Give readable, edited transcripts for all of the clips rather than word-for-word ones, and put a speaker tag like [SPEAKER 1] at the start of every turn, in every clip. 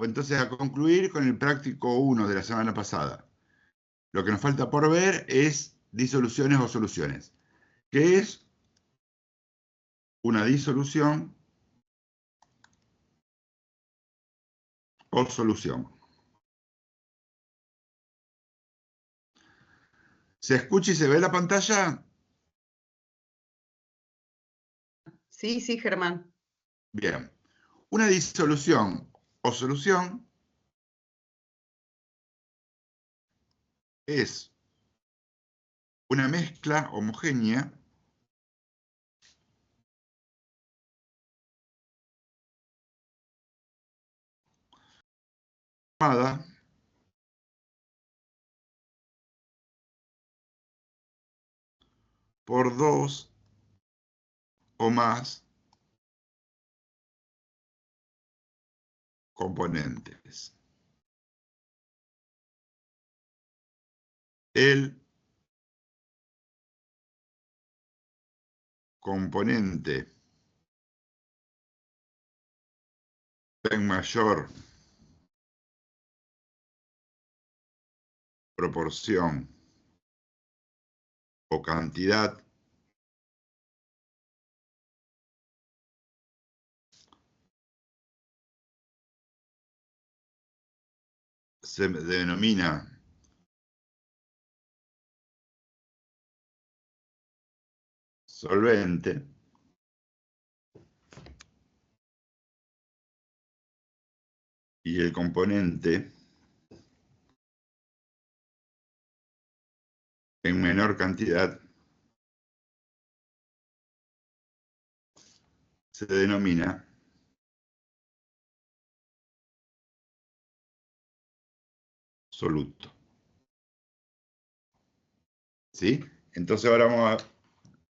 [SPEAKER 1] entonces a concluir con el práctico 1 de la semana pasada. Lo que nos falta por ver es disoluciones o soluciones. ¿Qué es una disolución o solución? ¿Se escucha y se ve la pantalla?
[SPEAKER 2] Sí, sí, Germán.
[SPEAKER 1] Bien. Una disolución o solución es una mezcla homogénea formada por dos o más componentes. El componente en mayor proporción o cantidad se denomina solvente y el componente en menor cantidad se denomina soluto. ¿Sí? Entonces ahora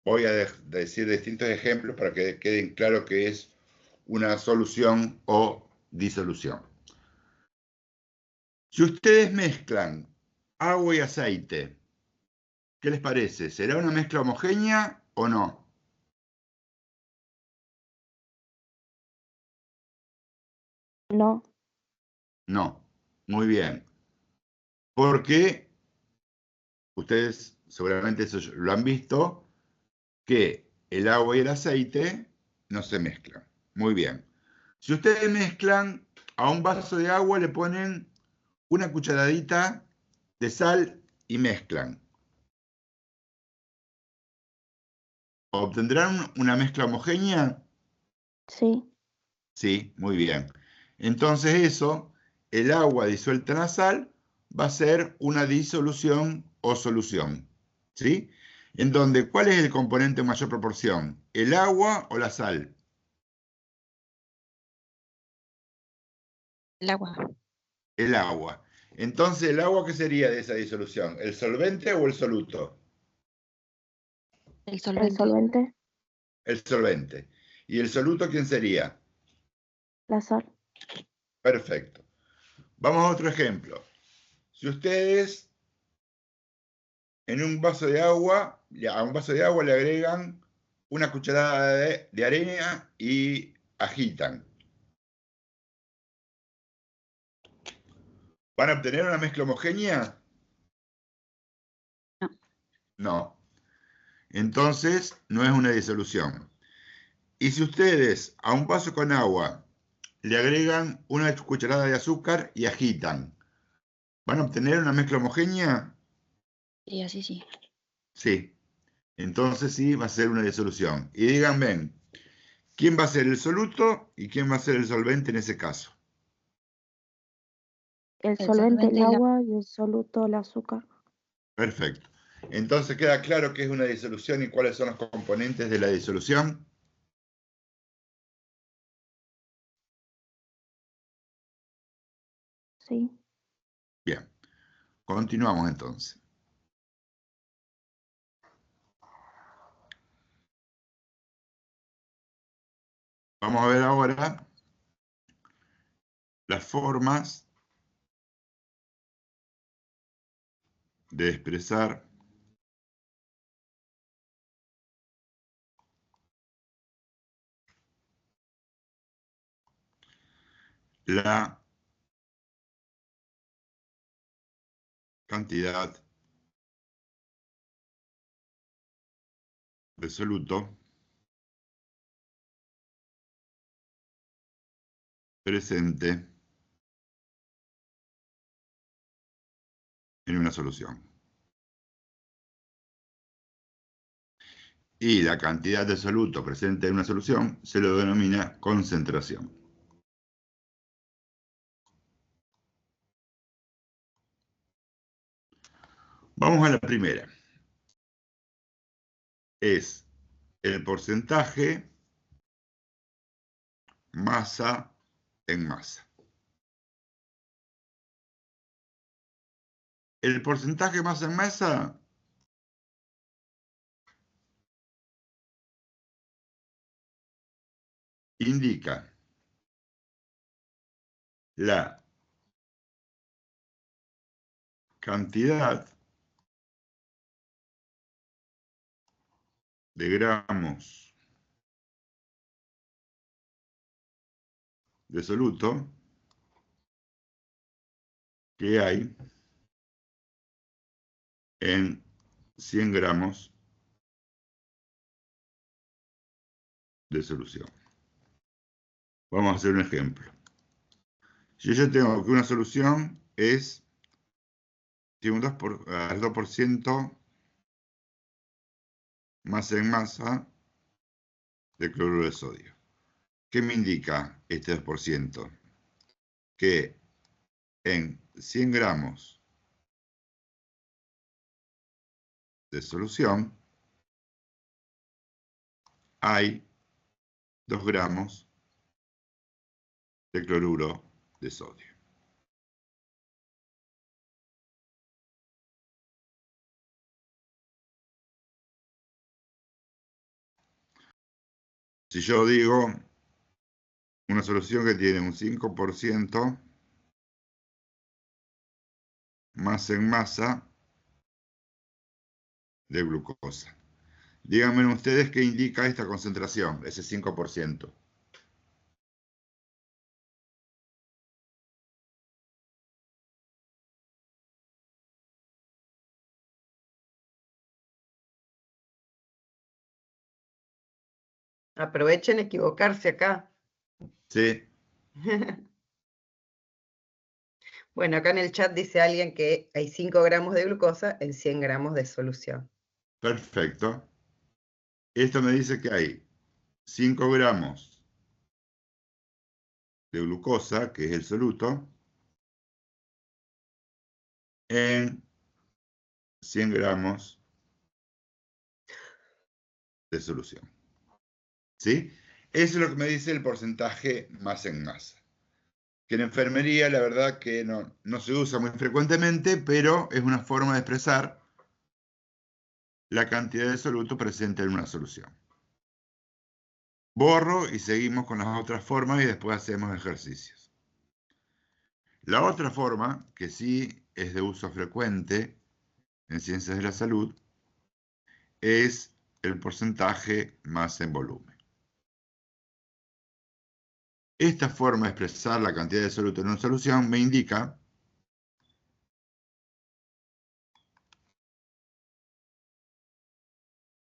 [SPEAKER 1] voy a decir distintos ejemplos para que queden claro qué es una solución o disolución. Si ustedes mezclan agua y aceite, ¿qué les parece? ¿Será una mezcla homogénea o no?
[SPEAKER 3] No.
[SPEAKER 1] No. Muy bien. Porque ustedes seguramente eso lo han visto, que el agua y el aceite no se mezclan. Muy bien. Si ustedes mezclan a un vaso de agua, le ponen una cucharadita de sal y mezclan. ¿Obtendrán una mezcla homogénea?
[SPEAKER 3] Sí.
[SPEAKER 1] Sí, muy bien. Entonces eso, el agua disuelta en la sal, va a ser una disolución o solución. ¿Sí? En donde, ¿cuál es el componente en mayor proporción? ¿El agua o la sal?
[SPEAKER 4] El agua.
[SPEAKER 1] El agua. Entonces, ¿el agua qué sería de esa disolución? ¿El solvente o el soluto?
[SPEAKER 4] El
[SPEAKER 3] El
[SPEAKER 4] solvente.
[SPEAKER 3] solvente.
[SPEAKER 1] El solvente. ¿Y el soluto quién sería?
[SPEAKER 3] La sal.
[SPEAKER 1] Perfecto. Vamos a otro ejemplo. Si ustedes en un vaso de agua, a un vaso de agua le agregan una cucharada de arena y agitan, ¿van a obtener una mezcla homogénea?
[SPEAKER 4] No.
[SPEAKER 1] No. Entonces, no es una disolución. Y si ustedes a un vaso con agua le agregan una cucharada de azúcar y agitan, ¿van a obtener una mezcla homogénea?
[SPEAKER 4] Y así sí.
[SPEAKER 1] Sí. Entonces sí, va a ser una disolución. Y díganme, ¿quién va a ser el soluto y quién va a ser el solvente en ese caso?
[SPEAKER 3] El
[SPEAKER 4] El
[SPEAKER 3] solvente
[SPEAKER 4] solvente
[SPEAKER 3] el
[SPEAKER 4] y la-
[SPEAKER 3] agua y el soluto el azúcar.
[SPEAKER 1] Perfecto. Entonces queda claro qué es una disolución y cuáles son los componentes de la disolución.
[SPEAKER 3] Sí.
[SPEAKER 1] Bien, continuamos entonces. Vamos a ver ahora las formas de expresar la cantidad de soluto presente en una solución. Y la cantidad de soluto presente en una solución se lo denomina concentración. Vamos a la primera. Es el porcentaje masa en masa. El porcentaje masa en masa indica la cantidad de gramos de soluto que hay en 100 gramos de solución. Vamos a hacer un ejemplo. Si yo tengo que una solución es tiene un 2% masa en masa de cloruro de sodio. ¿Qué me indica este 2%? Que en 100 gramos de solución hay 2 gramos de cloruro de sodio. Si yo digo una solución que tiene un 5% masa en masa de glucosa. Díganme ustedes qué indica esta concentración, ese 5%.
[SPEAKER 2] Aprovechen equivocarse acá.
[SPEAKER 1] Sí,
[SPEAKER 2] Bueno, acá en el chat dice alguien que hay 5 gramos de glucosa en 100 gramos de solución.
[SPEAKER 1] perfecto. Esto me dice que hay 5 gramos de glucosa, que es el soluto, en 100 gramos de solución. ¿Sí? Eso es lo que me dice el porcentaje masa en masa. Que en enfermería, la verdad que no se usa muy frecuentemente, pero es una forma de expresar la cantidad de soluto presente en una solución. Borro y seguimos con las otras formas y después hacemos ejercicios. La otra forma, que sí es de uso frecuente en ciencias de la salud, es el porcentaje masa en volumen. Esta forma de expresar la cantidad de soluto en una solución me indica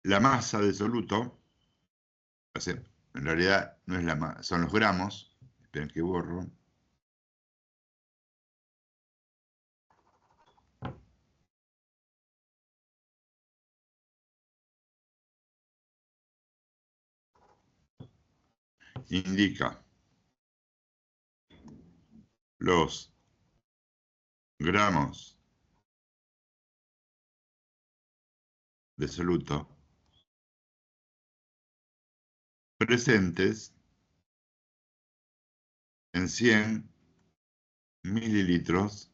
[SPEAKER 1] la masa del soluto. En realidad no es la masa, son los gramos. Esperen que borro. Indica los gramos de soluto presentes en 100 mililitros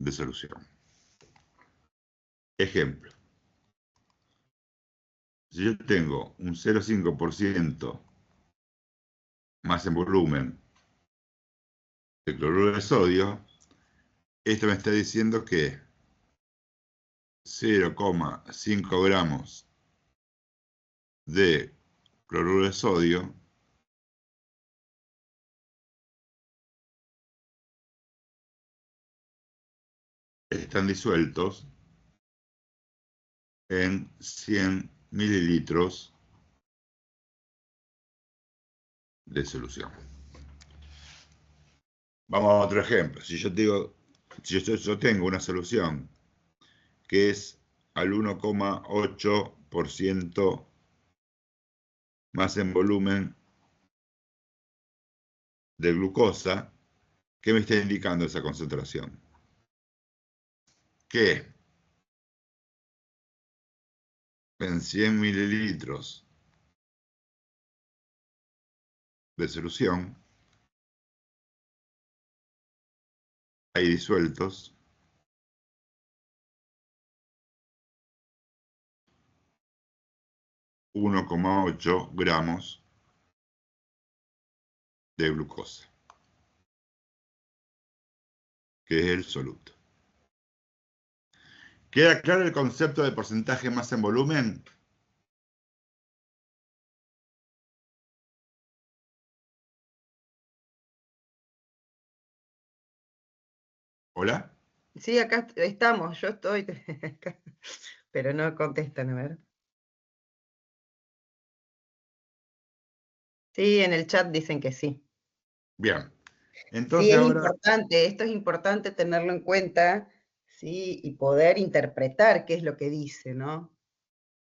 [SPEAKER 1] de solución. Ejemplo. Si yo tengo un 0,5% más en volumen de cloruro de sodio, esto me está diciendo que 0,5 gramos de cloruro de sodio están disueltos en 100 mililitros de solución. Vamos a otro ejemplo. Si yo tengo una solución que es al 1,8% más en volumen de glucosa, ¿qué me está indicando esa concentración? Que en 100 mililitros de solución hay disueltos 1,8 gramos de glucosa, que es el soluto. ¿Queda claro el concepto de porcentaje más en volumen? ¿Hola?
[SPEAKER 2] Sí, acá estamos, yo estoy, pero no contestan, a ver. Sí, en el chat dicen que sí.
[SPEAKER 1] Bien.
[SPEAKER 2] Sí,
[SPEAKER 1] Entonces
[SPEAKER 2] es
[SPEAKER 1] ahora
[SPEAKER 2] importante, esto es importante tenerlo en cuenta, ¿sí? Y poder interpretar qué es lo que dice, ¿no?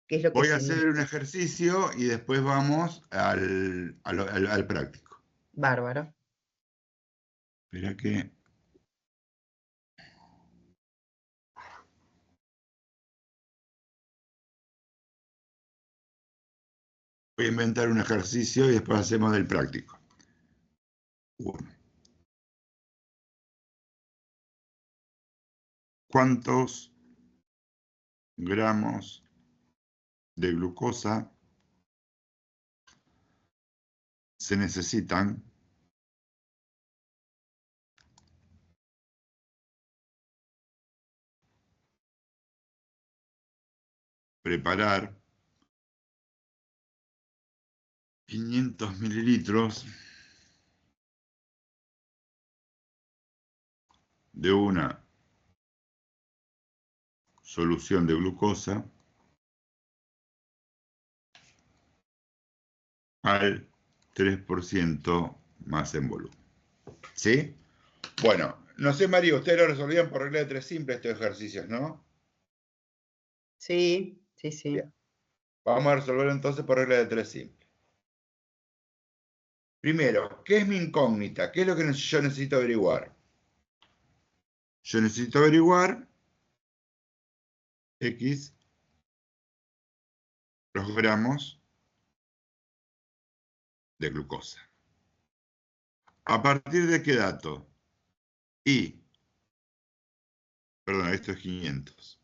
[SPEAKER 2] ¿Qué es lo que
[SPEAKER 1] voy a hacer un
[SPEAKER 2] significa?
[SPEAKER 1] ejercicio y después vamos al práctico.
[SPEAKER 2] Bárbaro.
[SPEAKER 1] Espera que... Voy a inventar un ejercicio y después hacemos del práctico. 1. ¿Cuántos gramos de glucosa se necesitan preparar 500 mililitros de una solución de glucosa al 3% más en volumen? ¿Sí? Bueno, no sé, María, ustedes lo resolvían por regla de 3 simple estos ejercicios, ¿no?
[SPEAKER 2] Sí, sí, sí.
[SPEAKER 1] Bien. Vamos a resolverlo entonces por regla de 3 simple. Primero, ¿qué es mi incógnita? ¿Qué es lo que yo necesito averiguar? Yo necesito averiguar X los gramos de glucosa. ¿A partir de qué dato? Perdón, esto es 500.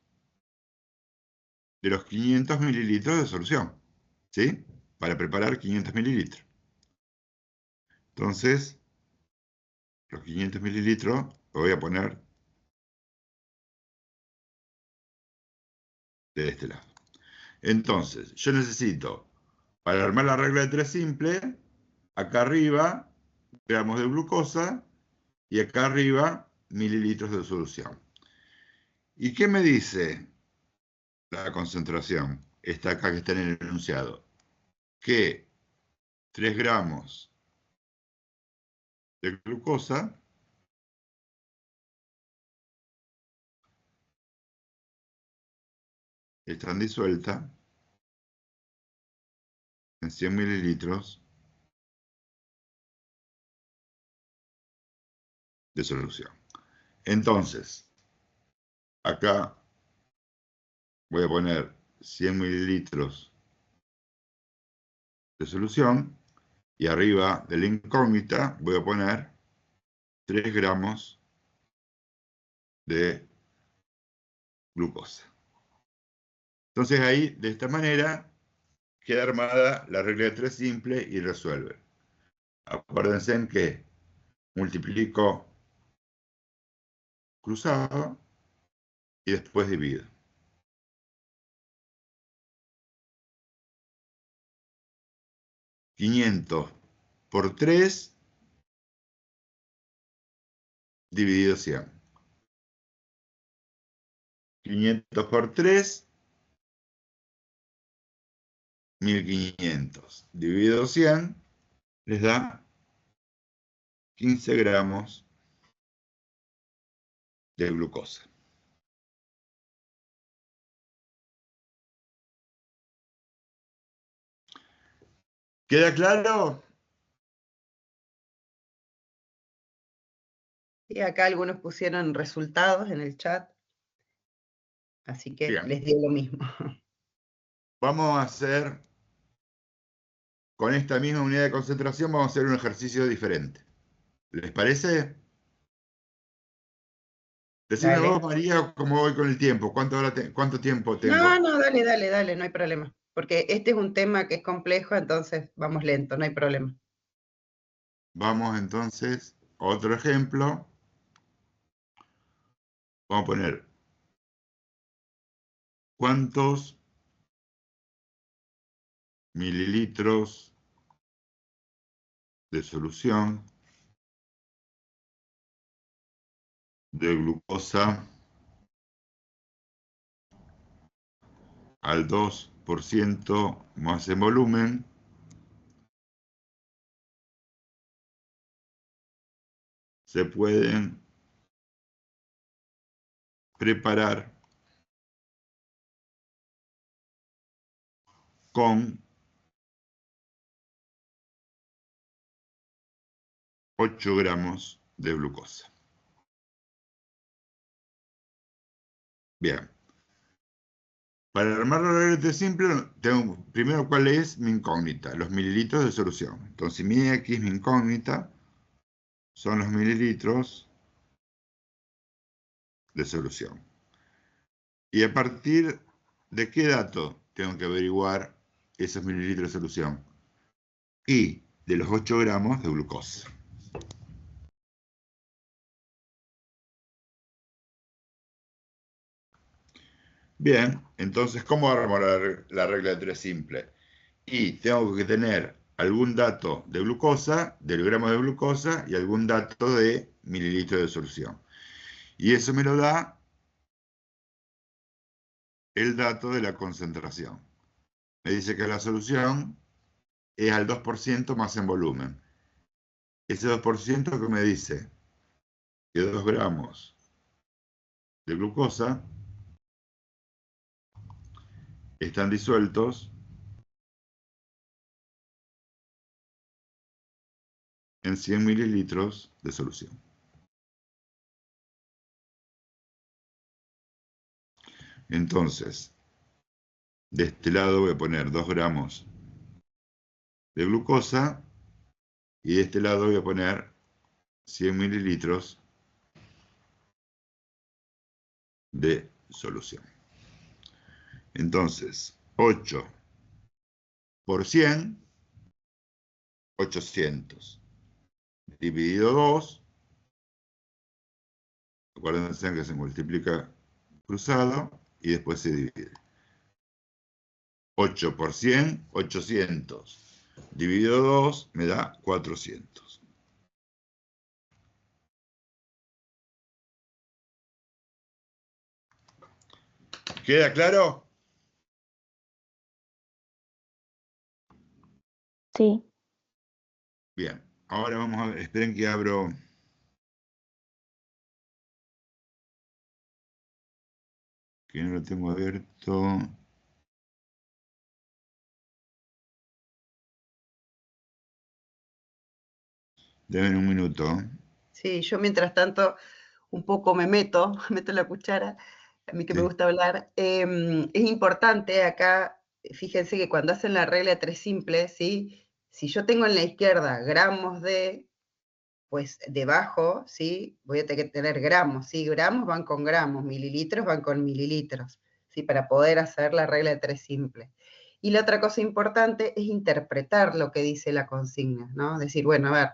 [SPEAKER 1] De los 500 mililitros de solución, ¿sí? Para preparar 500 mililitros. Entonces, los 500 mililitros lo voy a poner de este lado. Entonces, yo necesito, para armar la regla de 3 simple, acá arriba, gramos de glucosa, y acá arriba, mililitros de solución. ¿Y qué me dice la concentración? Esta acá que está en el enunciado. Que 3 gramos de glucosa están disueltas en 100 mililitros de solución. Entonces, acá voy a poner 100 mililitros de solución y arriba de la incógnita voy a poner 3 gramos de glucosa. Entonces ahí, de esta manera, queda armada la regla de 3 simple y resuelve. Acuérdense en que multiplico cruzado y después divido. 500 por 3 dividido 100. 500 por 3, 1500. Dividido 100, les da 15 gramos de glucosa. ¿Queda claro?
[SPEAKER 2] Y acá algunos pusieron resultados en el chat, así que
[SPEAKER 1] Bien.
[SPEAKER 2] les dio lo mismo.
[SPEAKER 1] Vamos a hacer, con esta misma unidad de concentración, vamos a hacer un ejercicio diferente. ¿Les parece? Decime
[SPEAKER 2] Dale.
[SPEAKER 1] vos, María, cómo voy con el tiempo. ¿Cuánto tiempo tengo?
[SPEAKER 2] No, dale, no hay problema. Porque este es un tema que es complejo, entonces vamos lento, no hay problema.
[SPEAKER 1] Vamos entonces, otro ejemplo. Vamos a poner, ¿cuántos mililitros de solución de glucosa al 2% más en volumen se pueden preparar con 8 gramos de glucosa? Bien. Para armar la regla simple, tengo primero cuál es mi incógnita, los mililitros de solución. Entonces mi X, mi incógnita, son los mililitros de solución. ¿Y a partir de qué dato tengo que averiguar esos mililitros de solución? Y de los 8 gramos de glucosa. Bien, entonces, ¿cómo armo la regla de 3 simple? Y tengo que tener algún dato de glucosa, del gramo de glucosa, y algún dato de mililitros de solución. Y eso me lo da el dato de la concentración. Me dice que la solución es al 2% más en volumen. Ese 2% que me dice que 2 gramos de glucosa están disueltos en 100 mililitros de solución. Entonces, de este lado voy a poner 2 gramos de glucosa y de este lado voy a poner 100 mililitros de solución. Entonces, 8 por 100, 800. Dividido 2, acuérdense que se multiplica cruzado y después se divide. 8 por 100, 800. Dividido 2 me da 400. ¿Queda claro?
[SPEAKER 3] Sí.
[SPEAKER 1] Bien, ahora vamos a ver, esperen que abro. Que no lo tengo abierto. Deben un minuto.
[SPEAKER 2] Sí, yo mientras tanto un poco me meto, meto la cuchara, a mí que me
[SPEAKER 1] Sí.
[SPEAKER 2] gusta hablar. Es importante acá, fíjense que cuando hacen la regla 3 simple, ¿sí? Si yo tengo en la izquierda gramos de, pues debajo, ¿sí? Voy a tener que tener gramos, ¿sí? Gramos van con gramos, mililitros van con mililitros, ¿sí? Para poder hacer la regla de 3 simple. Y la otra cosa importante es interpretar lo que dice la consigna, ¿no? Decir, bueno, a ver,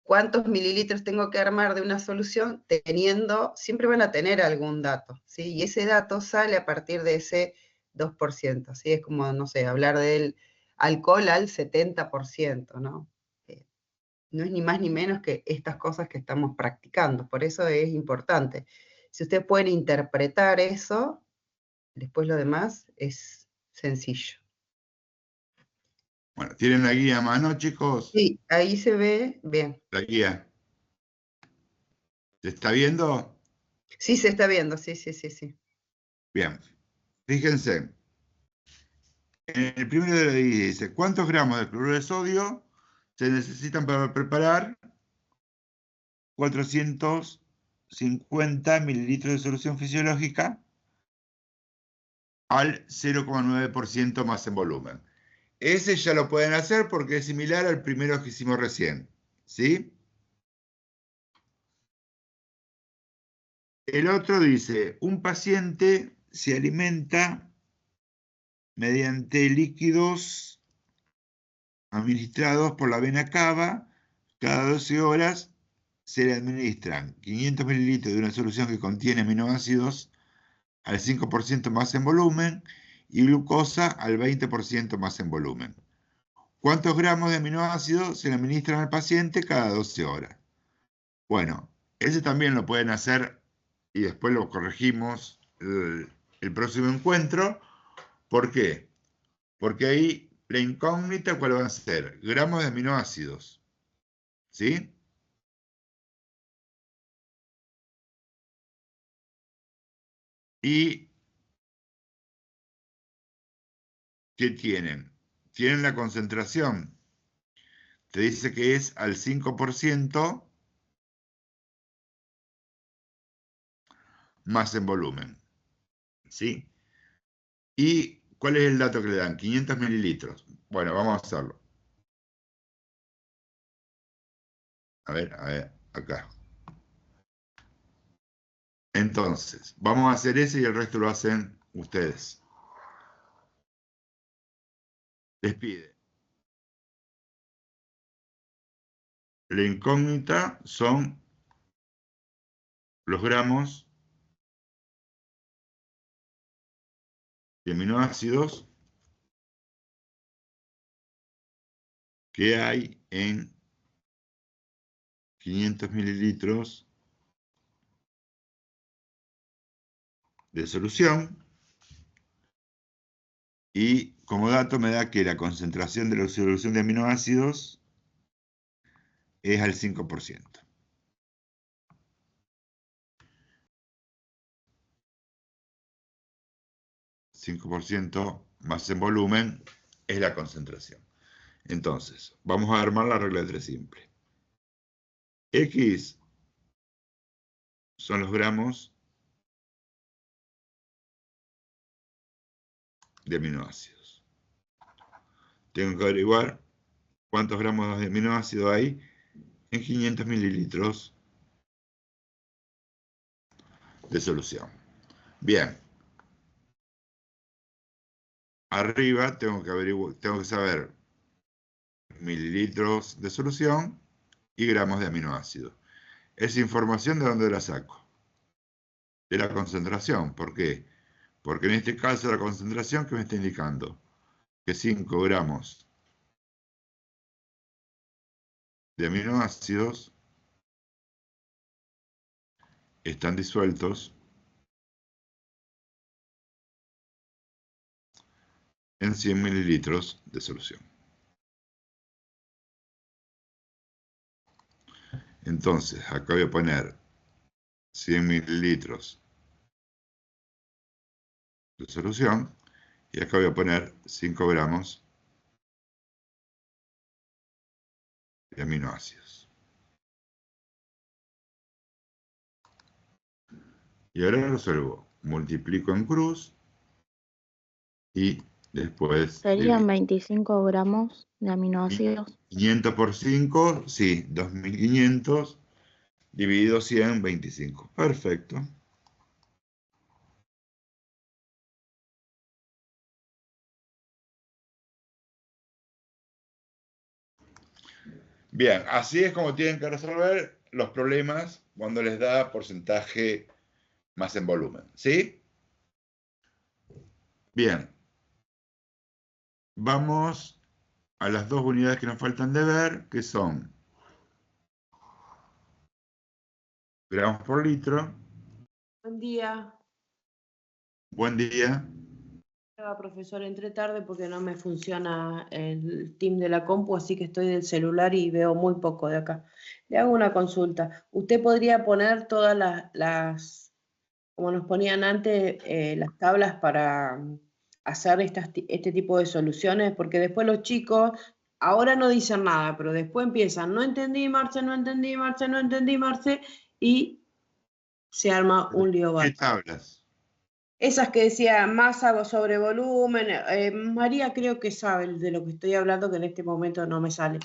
[SPEAKER 2] ¿cuántos mililitros tengo que armar de una solución? Teniendo, siempre van a tener algún dato, ¿sí? Y ese dato sale a partir de ese 2%, ¿sí? Es como, no sé, hablar del alcohol al 70%, ¿no? No es ni más ni menos que estas cosas que estamos practicando, por eso es importante. Si ustedes pueden interpretar eso, después lo demás es sencillo.
[SPEAKER 1] Bueno, ¿tienen la guía a mano, chicos?
[SPEAKER 2] Sí, ahí se ve bien.
[SPEAKER 1] La guía. ¿Se está viendo?
[SPEAKER 2] Sí, se está viendo, sí, sí, sí, sí.
[SPEAKER 1] Bien. Fíjense. En el primero de la guía dice, ¿cuántos gramos de cloruro de sodio se necesitan para preparar 450 mililitros de solución fisiológica al 0,9% más en volumen? Ese ya lo pueden hacer porque es similar al primero que hicimos recién, ¿sí? El otro dice, un paciente se alimenta mediante líquidos administrados por la vena cava. Cada 12 horas se le administran 500 mililitros de una solución que contiene aminoácidos al 5% más en volumen y glucosa al 20% más en volumen. ¿Cuántos gramos de aminoácidos se le administran al paciente cada 12 horas? Bueno, ese también lo pueden hacer y después lo corregimos el próximo encuentro. ¿Por qué? Porque ahí la incógnita, ¿cuál va a ser? Gramos de aminoácidos, ¿sí? ¿Y qué tienen? Tienen la concentración. Te dice que es al 5% más en volumen, ¿sí? ¿Y cuál es el dato que le dan? 500 mililitros. Bueno, vamos a hacerlo. A ver, acá. Entonces, vamos a hacer ese y el resto lo hacen ustedes. Les pide. La incógnita son los gramos de aminoácidos que hay en 500 mililitros de solución. Y como dato me da que la concentración de la solución de aminoácidos es al 5%. 5% más en volumen es la concentración. Entonces, vamos a armar la regla de 3 simple. X son los gramos de aminoácidos. Tengo que averiguar cuántos gramos de aminoácido hay en 500 mililitros de solución. Bien. Arriba tengo que saber mililitros de solución y gramos de aminoácido. Esa información, ¿de dónde la saco? De la concentración. ¿Por qué? Porque en este caso la concentración que me está indicando que 5 gramos de aminoácidos están disueltos en 100 mililitros de solución. Entonces, acá voy a poner 100 mililitros de solución y acá voy a poner 5 gramos de aminoácidos. Y ahora resuelvo. Multiplico en cruz y después
[SPEAKER 3] Serían
[SPEAKER 1] divido.
[SPEAKER 3] 25 gramos de aminoácidos.
[SPEAKER 1] 500 por 5, sí, 2500 dividido 100, 25. Perfecto. Bien, así es como tienen que resolver los problemas cuando les da porcentaje más en volumen, ¿sí? Bien. Vamos a las dos unidades que nos faltan de ver, que son gramos por litro
[SPEAKER 5] Buen día.
[SPEAKER 1] Buen día.
[SPEAKER 5] Profesor, entré tarde porque no me funciona el Team de la compu, así que estoy del celular y veo muy poco de acá. Le hago una consulta. ¿Usted podría poner todas como nos ponían antes, las tablas para hacer este tipo de soluciones? Porque después los chicos, ahora no dicen nada, pero después empiezan, no entendí, Marce, no entendí, Marce, no entendí, Marce, y se arma un lío
[SPEAKER 1] ¿Qué
[SPEAKER 5] bárbaro.
[SPEAKER 1] tablas?
[SPEAKER 5] Esas que decía masa sobre volumen, María creo que sabe de lo que estoy hablando, que en este momento no me sale.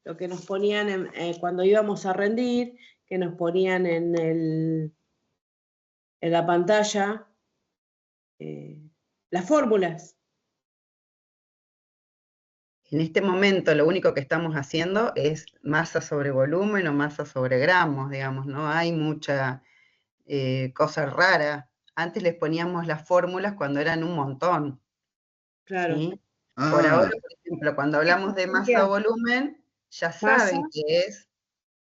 [SPEAKER 5] Lo que nos ponían cuando íbamos a rendir, que nos ponían en la pantalla, las fórmulas.
[SPEAKER 2] En este momento lo único que estamos haciendo es masa sobre volumen o masa sobre gramos, digamos, no hay mucha cosa rara. Antes les poníamos las fórmulas cuando eran un montón.
[SPEAKER 5] Claro.
[SPEAKER 2] ¿Sí?
[SPEAKER 1] Ah,
[SPEAKER 2] Por ahora, por ejemplo, cuando hablamos de masa o volumen, ya saben
[SPEAKER 5] Masa.
[SPEAKER 2] que es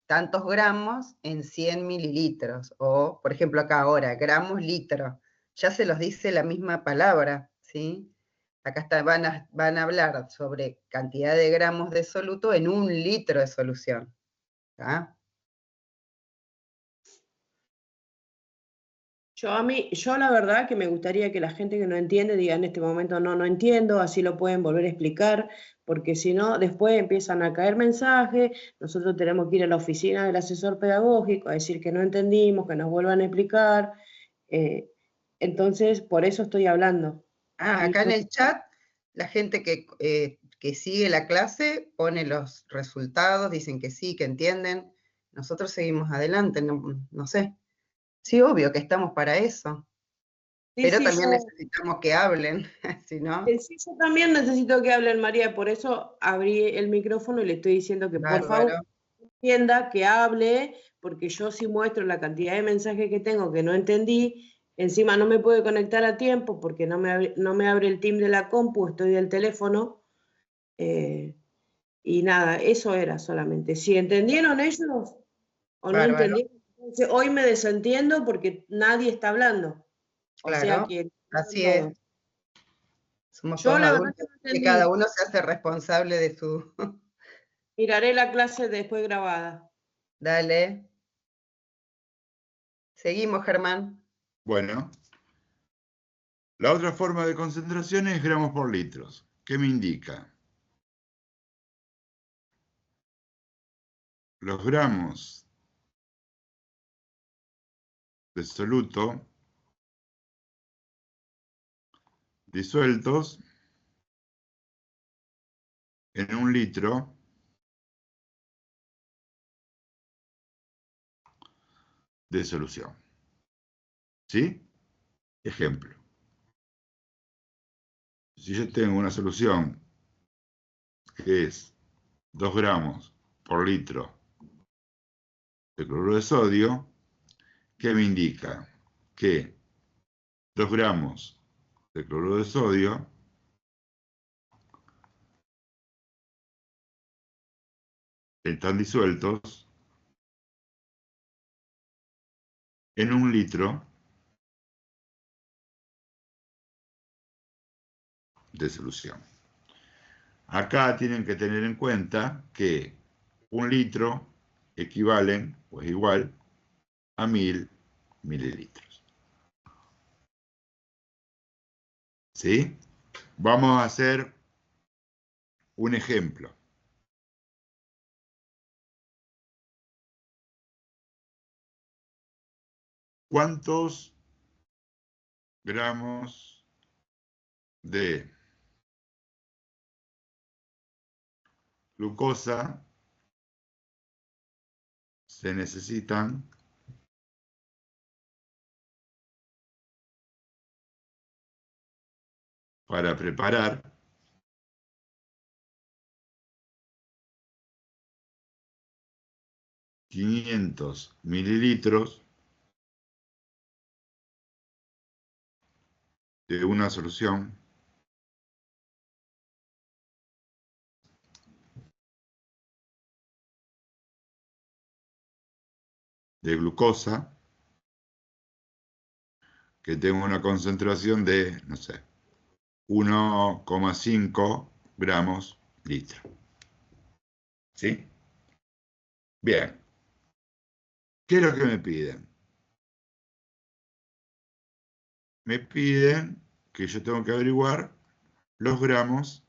[SPEAKER 2] tantos gramos en 100 mililitros. O, por ejemplo, acá ahora, gramos, litro. Ya se los dice la misma palabra, ¿sí? Acá van a hablar sobre cantidad de gramos de soluto en 1 litro de solución. ¿Tá?
[SPEAKER 5] Yo la verdad que me gustaría que la gente que no entiende diga en este momento no entiendo, así lo pueden volver a explicar, porque si no, después empiezan a caer mensajes, nosotros tenemos que ir a la oficina del asesor pedagógico a decir que no entendimos, que nos vuelvan a explicar. eh, entonces, por eso estoy hablando.
[SPEAKER 2] Acá en el chat, la gente que sigue la clase pone los resultados, dicen que sí, que entienden. Nosotros seguimos adelante, no sé. Sí, obvio que estamos para eso.
[SPEAKER 5] Sí,
[SPEAKER 2] Pero
[SPEAKER 5] sí,
[SPEAKER 2] también necesitamos que hablen, si no.
[SPEAKER 5] sí, yo también necesito que hablen, María, por eso abrí el micrófono y le estoy diciendo que por favor
[SPEAKER 2] Bárbaro.
[SPEAKER 5] entienda, que hable, porque yo si muestro la cantidad de mensajes que tengo que no entendí, encima no me puedo conectar a tiempo porque no me abre el Team de la compu, estoy del teléfono, y nada, eso era solamente. Si entendieron ellos o no
[SPEAKER 2] Bárbaro,
[SPEAKER 5] entendieron, entonces hoy me desentiendo porque nadie está hablando. O sea
[SPEAKER 2] claro.
[SPEAKER 5] que
[SPEAKER 2] Así es.
[SPEAKER 5] todo.
[SPEAKER 2] Somos
[SPEAKER 5] Yo
[SPEAKER 2] todos
[SPEAKER 5] la verdad que
[SPEAKER 2] adultos
[SPEAKER 5] no
[SPEAKER 2] que cada
[SPEAKER 5] entendí.
[SPEAKER 2] uno se hace responsable de su...
[SPEAKER 5] Miraré la clase después grabada.
[SPEAKER 2] Dale. Seguimos, Germán.
[SPEAKER 1] bueno. La otra forma de concentración es gramos por litros. ¿Qué me indica? Los gramos de soluto disueltos en 1 litro de solución. ¿Sí? Ejemplo. Si yo tengo una solución que es 2 gramos por litro de cloruro de sodio, ¿qué me indica? Que 2 gramos de cloruro de sodio están disueltos en 1 litro de solución. Acá tienen que tener en cuenta que 1 litro equivalen o es igual a 1000 mililitros. ¿Sí? Vamos a hacer un ejemplo. ¿Cuántos gramos de glucosa se necesitan para preparar 500 mililitros de una solución de glucosa que tengo una concentración de, no sé, 1,5 gramos litro. ¿Sí? Bien. ¿Qué es lo que me piden? Me piden que yo tengo que averiguar los gramos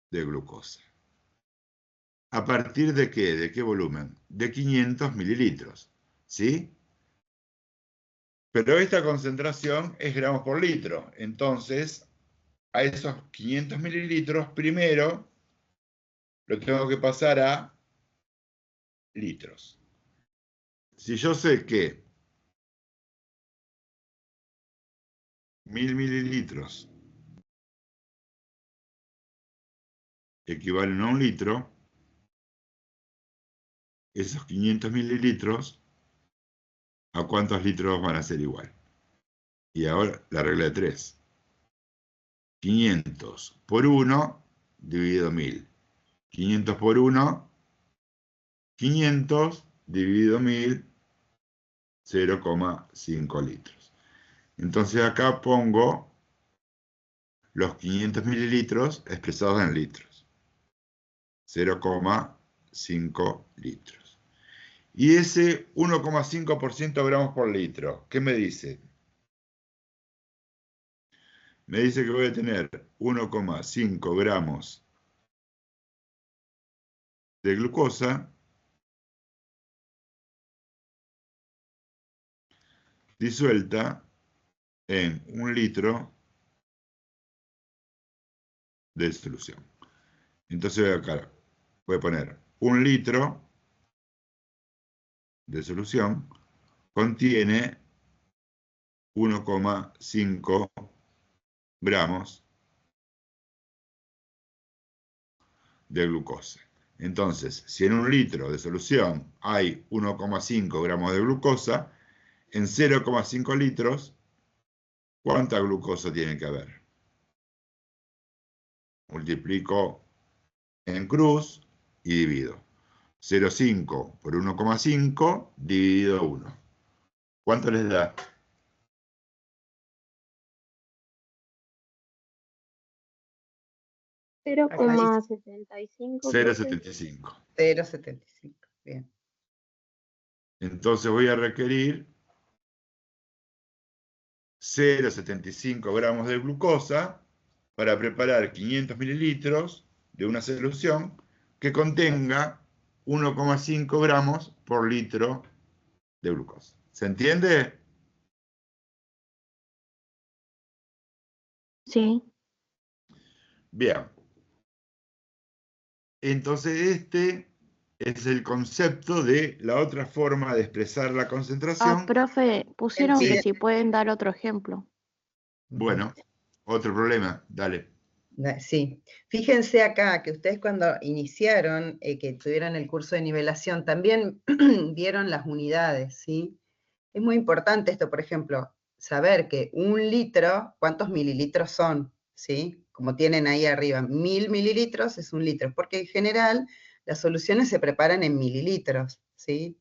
[SPEAKER 1] de glucosa. ¿A partir de qué? ¿De qué volumen? De 500 mililitros. ¿Sí? Pero esta concentración es gramos por litro. Entonces, a esos 500 mililitros, primero lo tengo que pasar a litros. Si yo sé que 1000 mililitros equivalen a un litro, esos 500 mililitros, ¿a cuántos litros van a ser igual? Y ahora la regla de 3. 500 por 1 dividido 1000. 500 por 1, 500 dividido 1000, 0,5 litros. Entonces acá pongo los 500 mililitros expresados en litros. 0,5 litros. Y ese 1,5% gramos por litro, ¿qué me dice? Me dice que voy a tener 1,5 gramos de glucosa disuelta en 1 litro de solución. Entonces acá voy a poner 1 litro de solución contiene 1,5 gramos de glucosa. Entonces, si en 1 litro de solución hay 1,5 gramos de glucosa, en 0,5 litros, ¿cuánta glucosa tiene que haber? Multiplico en cruz y divido. 0,5 por 1,5 dividido 1. ¿Cuánto les da?
[SPEAKER 3] 0,75, profe.
[SPEAKER 1] 0,75.
[SPEAKER 2] 0,75. Bien.
[SPEAKER 1] Entonces voy a requerir 0,75 gramos de glucosa para preparar 500 mililitros de una solución que contenga 1,5 gramos por litro de glucosa. ¿Se entiende?
[SPEAKER 3] Sí.
[SPEAKER 1] Bien. Entonces este es el concepto de la otra forma de expresar la concentración.
[SPEAKER 3] Profe, pusieron
[SPEAKER 1] Sí.
[SPEAKER 3] que si pueden dar otro ejemplo.
[SPEAKER 1] Bueno, otro problema, dale.
[SPEAKER 2] Sí, fíjense acá que ustedes cuando iniciaron, que tuvieron el curso de nivelación, también vieron las unidades, ¿sí? Es muy importante esto, por ejemplo, saber que 1 litro, ¿cuántos mililitros son? ¿Sí? Como tienen ahí arriba, 1000 mililitros es 1 litro, porque en general las soluciones se preparan en mililitros, ¿sí?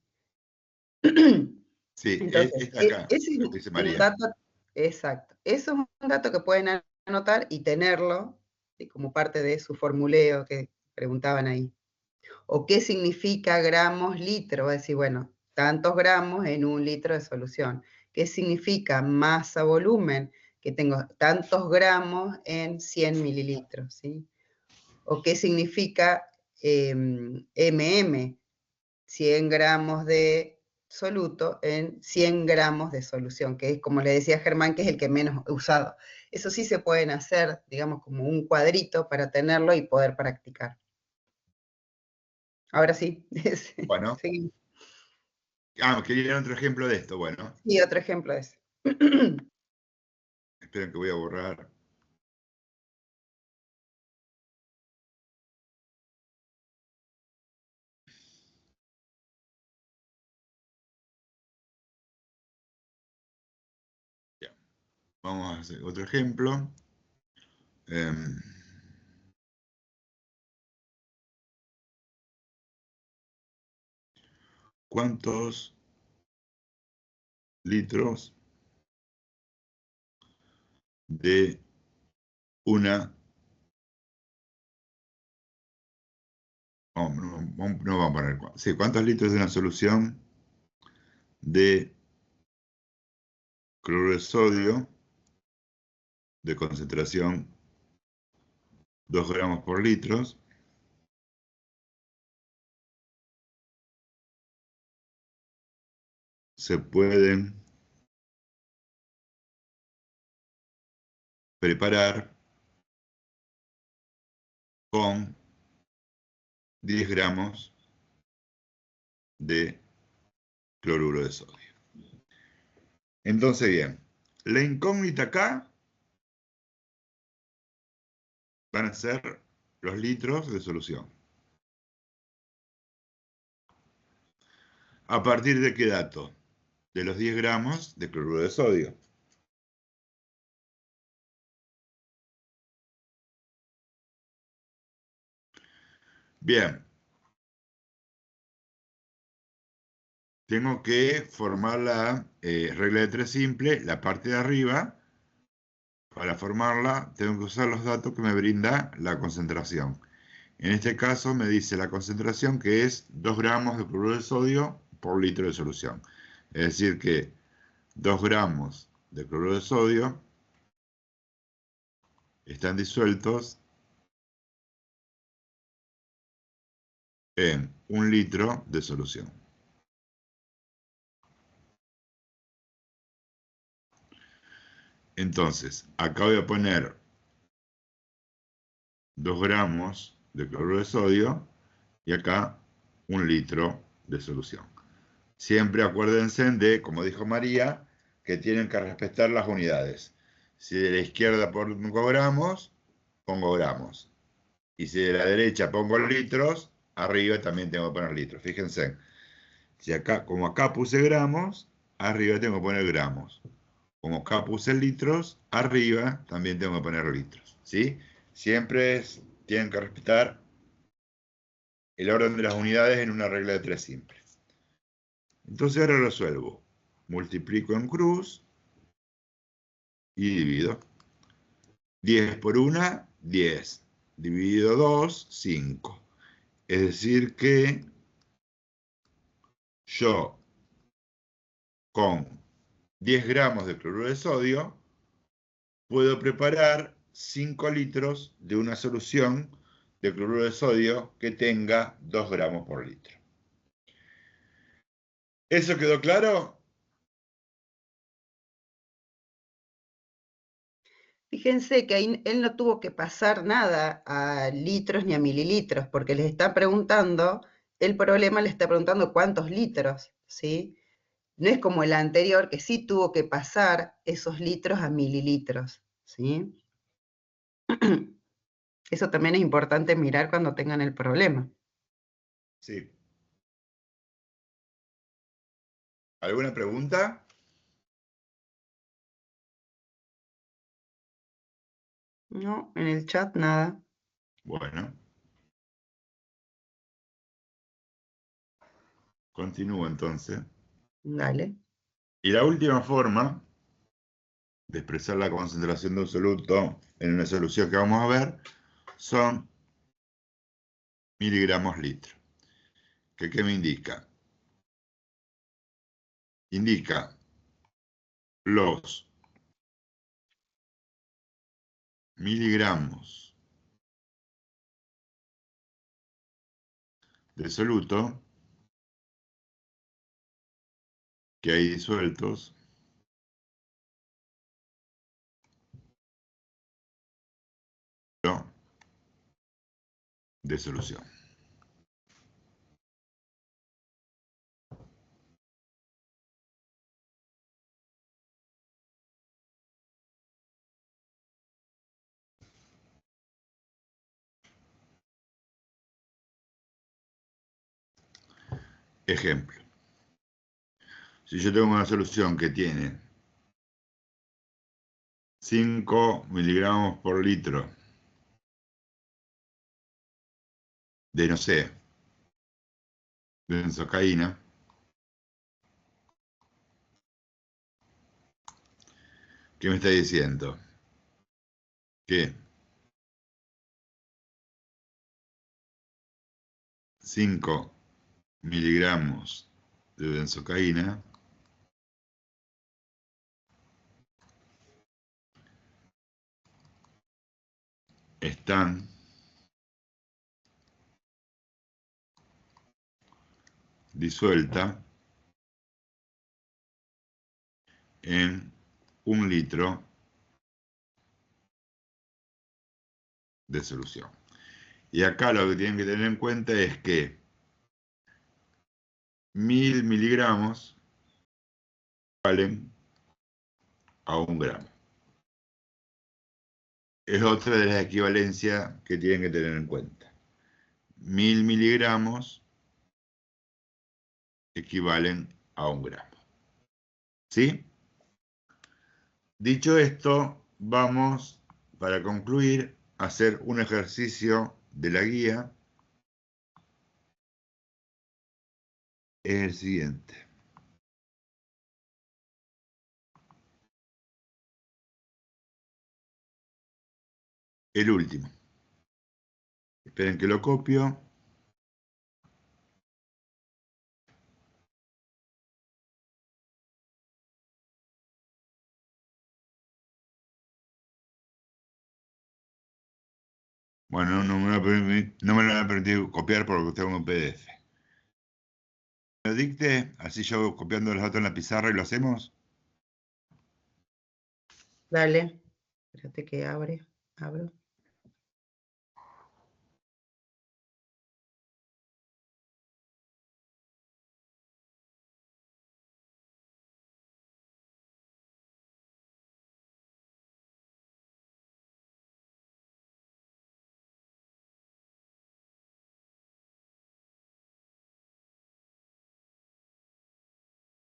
[SPEAKER 1] Sí,
[SPEAKER 2] Entonces,
[SPEAKER 1] está acá,
[SPEAKER 2] ese
[SPEAKER 1] lo que dice
[SPEAKER 2] es un
[SPEAKER 1] María.
[SPEAKER 2] dato, exacto, eso es un dato que pueden anotar y tenerlo como parte de su formuleo que preguntaban ahí. ¿O qué significa gramos litro? Va a decir, bueno, tantos gramos en 1 litro de solución. ¿Qué significa masa volumen? Que tengo tantos gramos en 100 mililitros, ¿sí? ¿O qué significa MM? 100 gramos de soluto en 100 gramos de solución, que es, como le decía Germán, que es el que menos he usado. Eso sí se pueden hacer, digamos, como un cuadrito para tenerlo y poder practicar. Ahora sí.
[SPEAKER 1] Bueno.
[SPEAKER 2] Sí.
[SPEAKER 1] Quería otro ejemplo de esto, bueno.
[SPEAKER 2] Sí, otro ejemplo es.
[SPEAKER 1] Esperen que voy a borrar. Bien. Vamos a hacer otro ejemplo. ¿Cuántos litros de una... No vamos a poner... Sí, ¿cuántos litros de una solución de cloruro de sodio de concentración 2 gramos por litro se pueden preparar con 10 gramos de cloruro de sodio? Entonces, bien, la incógnita acá van a ser los litros de solución. ¿A partir de qué dato? De los 10 gramos de cloruro de sodio. Bien. Tengo que formar la regla de 3 simple, la parte de arriba. Para formarla, tengo que usar los datos que me brinda la concentración. En este caso, me dice la concentración que es 2 gramos de cloruro de sodio por litro de solución. Es decir que 2 gramos de cloruro de sodio están disueltos en 1 litro de solución. Entonces, acá voy a poner 2 gramos de cloruro de sodio y acá 1 litro de solución. Siempre acuérdense de, como dijo María, que tienen que respetar las unidades. Si de la izquierda pongo gramos, pongo gramos. Y si de la derecha pongo litros, arriba también tengo que poner litros. Fíjense, si acá, como acá puse gramos, arriba tengo que poner gramos. Como acá puse litros, arriba también tengo que poner litros. ¿Sí? Siempre tienen que respetar el orden de las unidades en una regla de 3 simple. Entonces ahora resuelvo. Multiplico en cruz y divido. 10 por 1, 10. Dividido 2, 5. Es decir que yo con 10 gramos de cloruro de sodio puedo preparar 5 litros de una solución de cloruro de sodio que tenga 2 gramos por litro. ¿Eso quedó claro?
[SPEAKER 2] Fíjense que ahí él no tuvo que pasar nada a litros ni a mililitros, porque les está preguntando, el problema le está preguntando cuántos litros, ¿sí? No es como el anterior, que sí tuvo que pasar esos litros a mililitros, ¿sí? Eso también es importante mirar cuando tengan el problema.
[SPEAKER 1] Sí. ¿Alguna pregunta?
[SPEAKER 2] No, en el chat nada.
[SPEAKER 1] Bueno. Continúo entonces.
[SPEAKER 2] Dale.
[SPEAKER 1] Y la última forma de expresar la concentración de un soluto en una solución que vamos a ver son miligramos litro. ¿Qué me indica? Indica los miligramos de soluto que hay disueltos de solución. Ejemplo. Si yo tengo una solución que tiene 5 miligramos por litro de, no sé, de benzocaína, ¿qué me está diciendo? que 5 miligramos de benzocaína están disueltas en 1 litro de solución. Y acá lo que tienen que tener en cuenta es que 1000 miligramos valen a 1 gramo. Es otra de las equivalencias que tienen que tener en cuenta. 1000 miligramos equivalen a 1 gramo. ¿Sí? Dicho esto, vamos, para concluir, a hacer un ejercicio de la guía. Es el siguiente. El último. Esperen que lo copio. Bueno, no me lo van a permitir copiar porque tengo un PDF. ¿Me lo dicte? Así yo voy copiando los datos en la pizarra y lo hacemos.
[SPEAKER 2] Dale. Espérate que abro.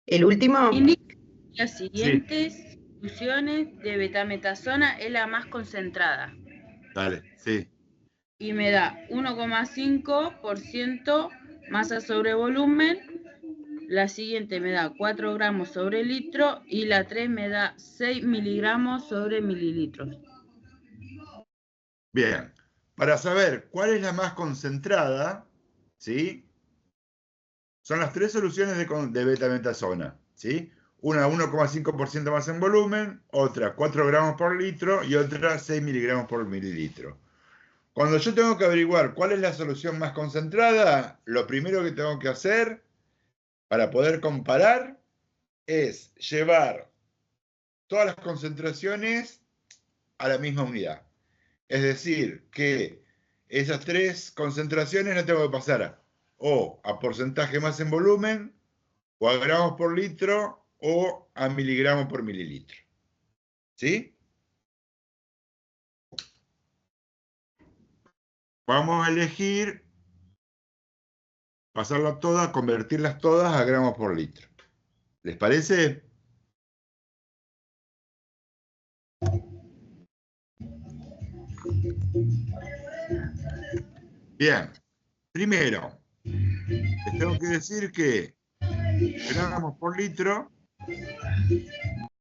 [SPEAKER 2] ¿El último?
[SPEAKER 5] Indica las
[SPEAKER 1] Sí,
[SPEAKER 5] siguientes soluciones de betametasona es la más concentrada.
[SPEAKER 1] dale, sí.
[SPEAKER 5] Y me da 1,5% masa sobre volumen. La siguiente me da 4 gramos sobre litro y la 3 me da 6 miligramos sobre mililitros.
[SPEAKER 1] Bien. Para saber cuál es la más concentrada, ¿sí? Son las 3 soluciones de betametasona, ¿sí? Una 1,5% más en volumen, otra 4 gramos por litro y otra 6 miligramos por mililitro. Cuando yo tengo que averiguar cuál es la solución más concentrada, lo primero que tengo que hacer para poder comparar es llevar todas las concentraciones a la misma unidad. Es decir, que esas 3 concentraciones no tengo que pasar o a porcentaje más en volumen, o a gramos por litro, o a miligramos por mililitro. ¿Sí? Vamos a elegir pasarlas todas, convertirlas todas a gramos por litro. ¿Les parece? Bien. Primero, les tengo que decir que gramos por litro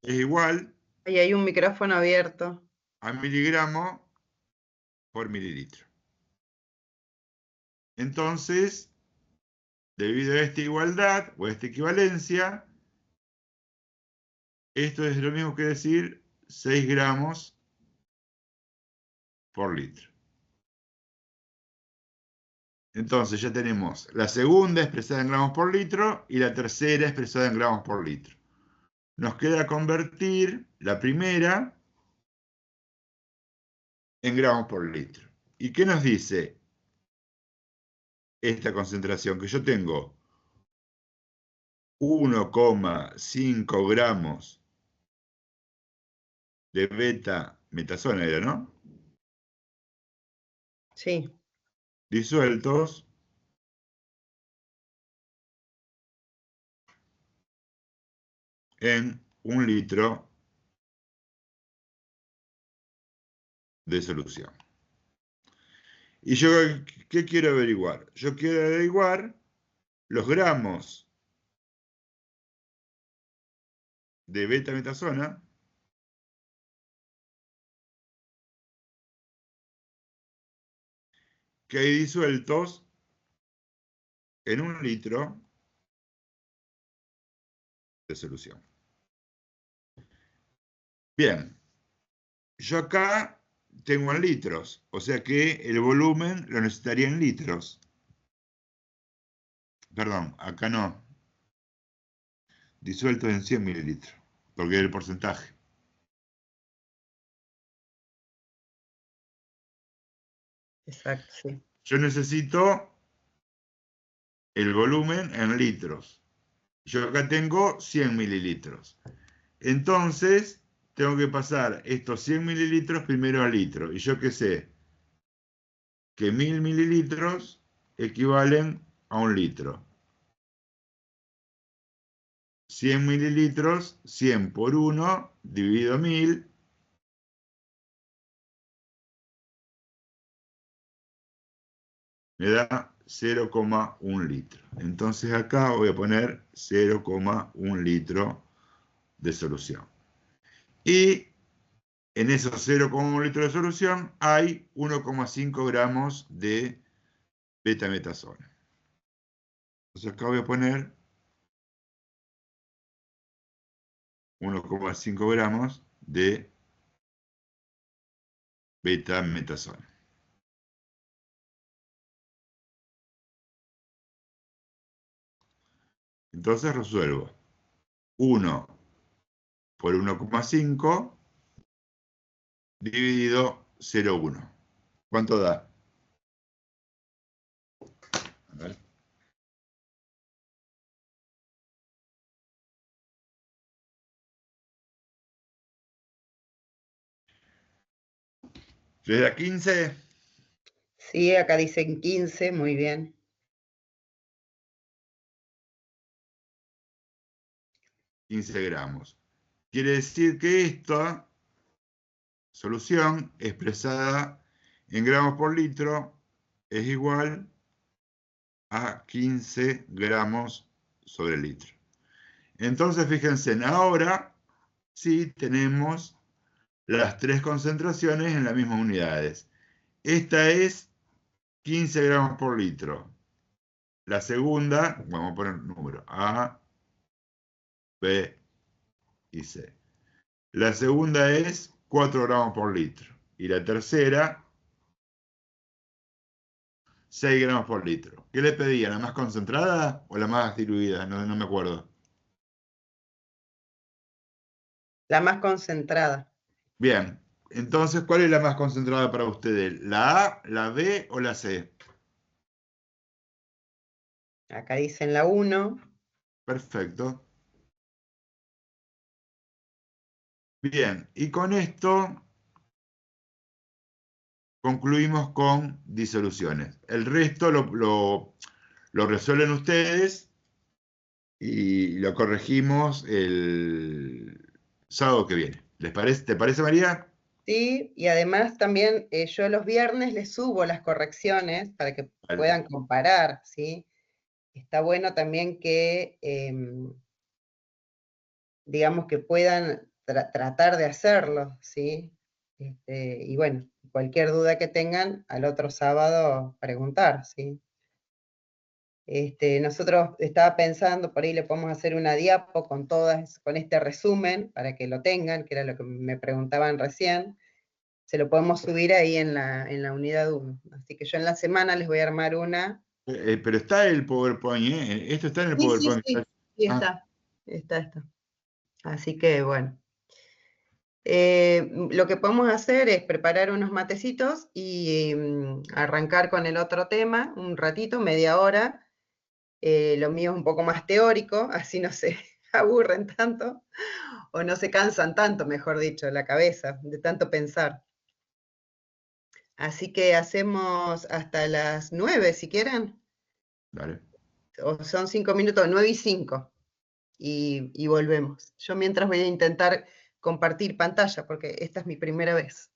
[SPEAKER 1] es igual
[SPEAKER 2] Ahí hay un micrófono abierto.
[SPEAKER 1] a miligramos por mililitro. Entonces, debido a esta igualdad o a esta equivalencia, esto es lo mismo que decir 6 gramos por litro. Entonces ya tenemos la segunda expresada en gramos por litro y la tercera expresada en gramos por litro. Nos queda convertir la primera en gramos por litro. ¿Y qué nos dice esta concentración? Que yo tengo 1,5 gramos de beta-metasona, ¿era, no?
[SPEAKER 2] Sí.
[SPEAKER 1] Disueltos en 1 litro de solución. ¿Y yo qué quiero averiguar? Yo quiero averiguar los gramos de beta-metasona que hay disueltos en 1 litro de solución. Bien, yo acá tengo en litros, o sea que el volumen lo necesitaría en litros. Perdón, acá no. Disueltos en 100 mililitros, porque es el porcentaje.
[SPEAKER 2] Exacto, sí.
[SPEAKER 1] Yo necesito el volumen en litros. Yo acá tengo 100 mililitros. Entonces, tengo que pasar estos 100 mililitros primero a litro. Y yo qué sé, que 1000 mililitros equivalen a 1 litro. 100 mililitros, 100 por 1, dividido 1000. Me da 0,1 litro. Entonces acá voy a poner 0,1 litro de solución. Y en esos 0,1 litros de solución hay 1,5 gramos de betametasona. Entonces acá voy a poner 1,5 gramos de betametasona. Entonces resuelvo 1 por 1,5 dividido 0,1. ¿Cuánto da? A ver. ¿Les da 15?
[SPEAKER 2] Sí, acá dicen 15, muy bien.
[SPEAKER 1] 15 gramos. Quiere decir que esta solución expresada en gramos por litro es igual a 15 gramos sobre litro. Entonces, fíjense, ahora sí tenemos las 3 concentraciones en las mismas unidades. Esta es 15 gramos por litro. La segunda, vamos a poner número A, B y C. La segunda es 4 gramos por litro. Y la tercera, 6 gramos por litro. ¿Qué le pedía? ¿La más concentrada o la más diluida? No, no me acuerdo.
[SPEAKER 2] La más concentrada.
[SPEAKER 1] Bien, entonces, ¿cuál es la más concentrada para ustedes? ¿La A, la B o la C?
[SPEAKER 2] Acá dicen la 1.
[SPEAKER 1] Perfecto. Bien, y con esto concluimos con disoluciones. El resto lo resuelven ustedes y lo corregimos el sábado que viene. ¿Les parece? ¿Te parece, María?
[SPEAKER 2] Sí, y además también yo los viernes les subo las correcciones para que
[SPEAKER 1] Vale.
[SPEAKER 2] puedan comparar, ¿sí? Está bueno también que, digamos, que puedan tratar de hacerlo, ¿sí? Y bueno, cualquier duda que tengan, al otro sábado preguntar, ¿sí? Nosotros estaba pensando, por ahí le podemos hacer una diapo con todas, con este resumen, para que lo tengan, que era lo que me preguntaban recién. Se lo podemos subir ahí en la unidad 1. Así que yo en la semana les voy a armar una.
[SPEAKER 1] Pero está el PowerPoint, ¿eh? Esto está en el
[SPEAKER 2] Sí, sí,
[SPEAKER 1] PowerPoint.
[SPEAKER 2] sí, sí,
[SPEAKER 1] Ah,
[SPEAKER 2] está. Así que bueno. Lo que podemos hacer es preparar unos matecitos y arrancar con el otro tema un ratito, media hora. Lo mío es un poco más teórico, así no se aburren tanto, o no se cansan tanto, mejor dicho, la cabeza, de tanto pensar. Así que hacemos hasta las 9, si quieren,
[SPEAKER 1] dale.
[SPEAKER 2] o son 5 minutos, 9:05, y volvemos. Yo mientras voy a intentar compartir pantalla, porque esta es mi primera vez.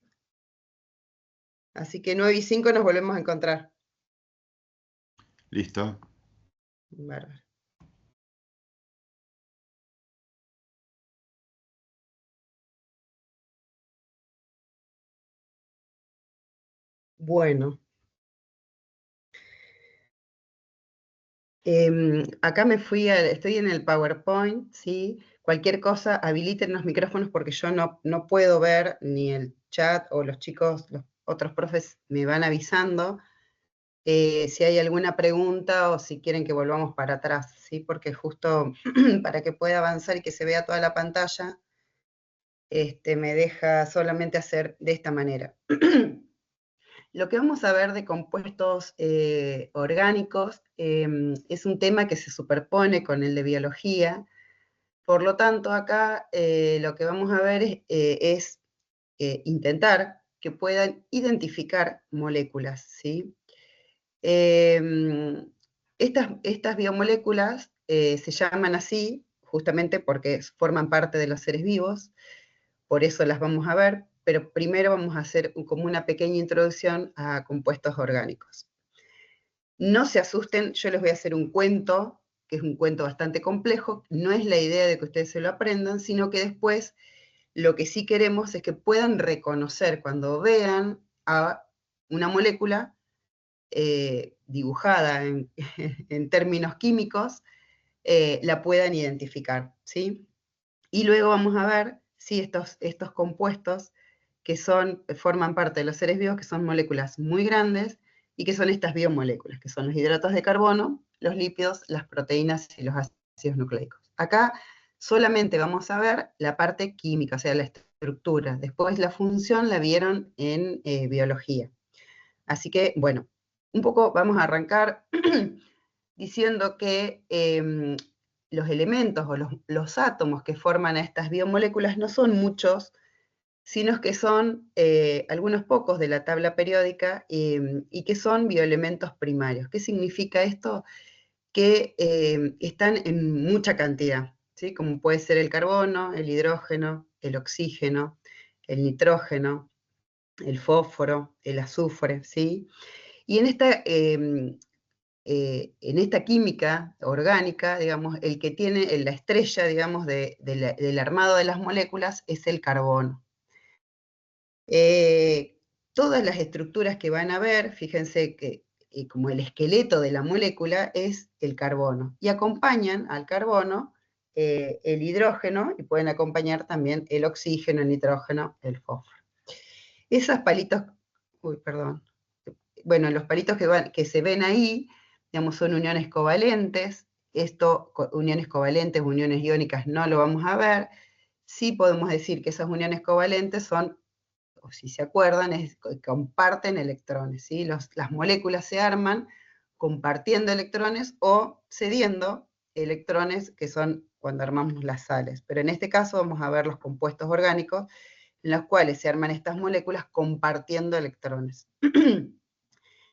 [SPEAKER 2] Así que 9:05 nos volvemos a encontrar.
[SPEAKER 1] Listo.
[SPEAKER 2] Bárbaro. Bueno. Acá me fui, estoy en el PowerPoint, ¿sí? Cualquier cosa, habiliten los micrófonos porque yo no puedo ver ni el chat o los chicos, los otros profes me van avisando si hay alguna pregunta o si quieren que volvamos para atrás, ¿sí? Porque justo para que pueda avanzar y que se vea toda la pantalla, me deja solamente hacer de esta manera. Lo que vamos a ver de compuestos orgánicos es un tema que se superpone con el de biología. Por lo tanto, acá lo que vamos a ver es intentar que puedan identificar moléculas, ¿sí? Estas biomoléculas se llaman así justamente porque forman parte de los seres vivos, por eso las vamos a ver, pero primero vamos a hacer como una pequeña introducción a compuestos orgánicos. No se asusten, yo les voy a hacer un cuento, que es un cuento bastante complejo, no es la idea de que ustedes se lo aprendan, sino que después lo que sí queremos es que puedan reconocer cuando vean a una molécula dibujada en términos químicos, la puedan identificar, ¿sí? Y luego vamos a ver si estos compuestos que forman parte de los seres vivos, que son moléculas muy grandes, y que son estas biomoléculas, que son los hidratos de carbono, los lípidos, las proteínas y los ácidos nucleicos. Acá solamente vamos a ver la parte química, o sea, la estructura. Después la función la vieron en biología. Así que, bueno, un poco vamos a arrancar diciendo que los elementos o los átomos que forman a estas biomoléculas no son muchos, sino que son algunos pocos de la tabla periódica y que son bioelementos primarios. ¿Qué significa esto? Que están en mucha cantidad, ¿sí? Como puede ser el carbono, el hidrógeno, el oxígeno, el nitrógeno, el fósforo, el azufre, ¿sí? Y en esta química orgánica, digamos, el que tiene la estrella, digamos, del armado de las moléculas es el carbono. Todas las estructuras que van a ver, fíjense que como el esqueleto de la molécula es el carbono, y acompañan al carbono el hidrógeno, y pueden acompañar también el oxígeno, el nitrógeno, el fósforo. Esos palitos, perdón, bueno, los palitos que se ven ahí, digamos, son uniones covalentes. Uniones covalentes, uniones iónicas, no lo vamos a ver. Sí podemos decir que esas uniones covalentes son, o si se acuerdan, comparten electrones, ¿sí? Las moléculas se arman compartiendo electrones o cediendo electrones, que son cuando armamos las sales. Pero en este caso vamos a ver los compuestos orgánicos, en los cuales se arman estas moléculas compartiendo electrones.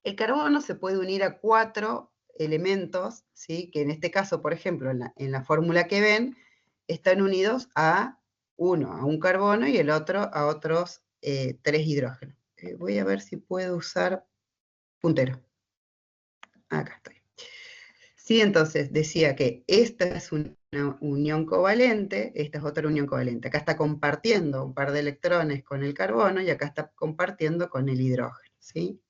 [SPEAKER 2] El carbono se puede unir a 4 elementos, ¿sí? Que en este caso, por ejemplo, en la fórmula que ven, están unidos a un carbono, y el otro a otros 3 hidrógenos. Voy a ver si puedo usar puntero. Acá estoy. Sí, entonces decía que esta es una unión covalente, esta es otra unión covalente. Acá está compartiendo un par de electrones con el carbono y acá está compartiendo con el hidrógeno, ¿sí?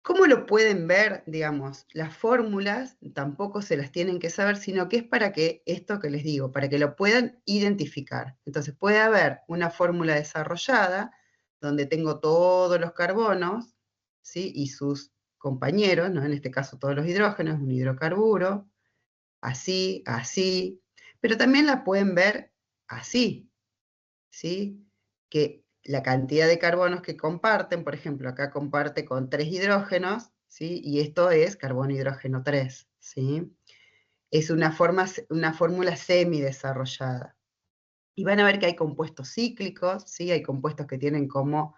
[SPEAKER 2] ¿Cómo lo pueden ver? Digamos, las fórmulas tampoco se las tienen que saber, sino que es para que esto que les digo, para que lo puedan identificar. Entonces puede haber una fórmula desarrollada donde tengo todos los carbonos, ¿sí? Y sus compañeros, ¿no? En este caso todos los hidrógenos, un hidrocarburo, así, así, pero también la pueden ver así, ¿sí? Que la cantidad de carbonos que comparten, por ejemplo, acá comparte con 3 hidrógenos, ¿sí? Y esto es carbono hidrógeno 3, ¿sí? Es una fórmula semi-desarrollada. Y van a ver que hay compuestos cíclicos, ¿sí? Hay compuestos que tienen como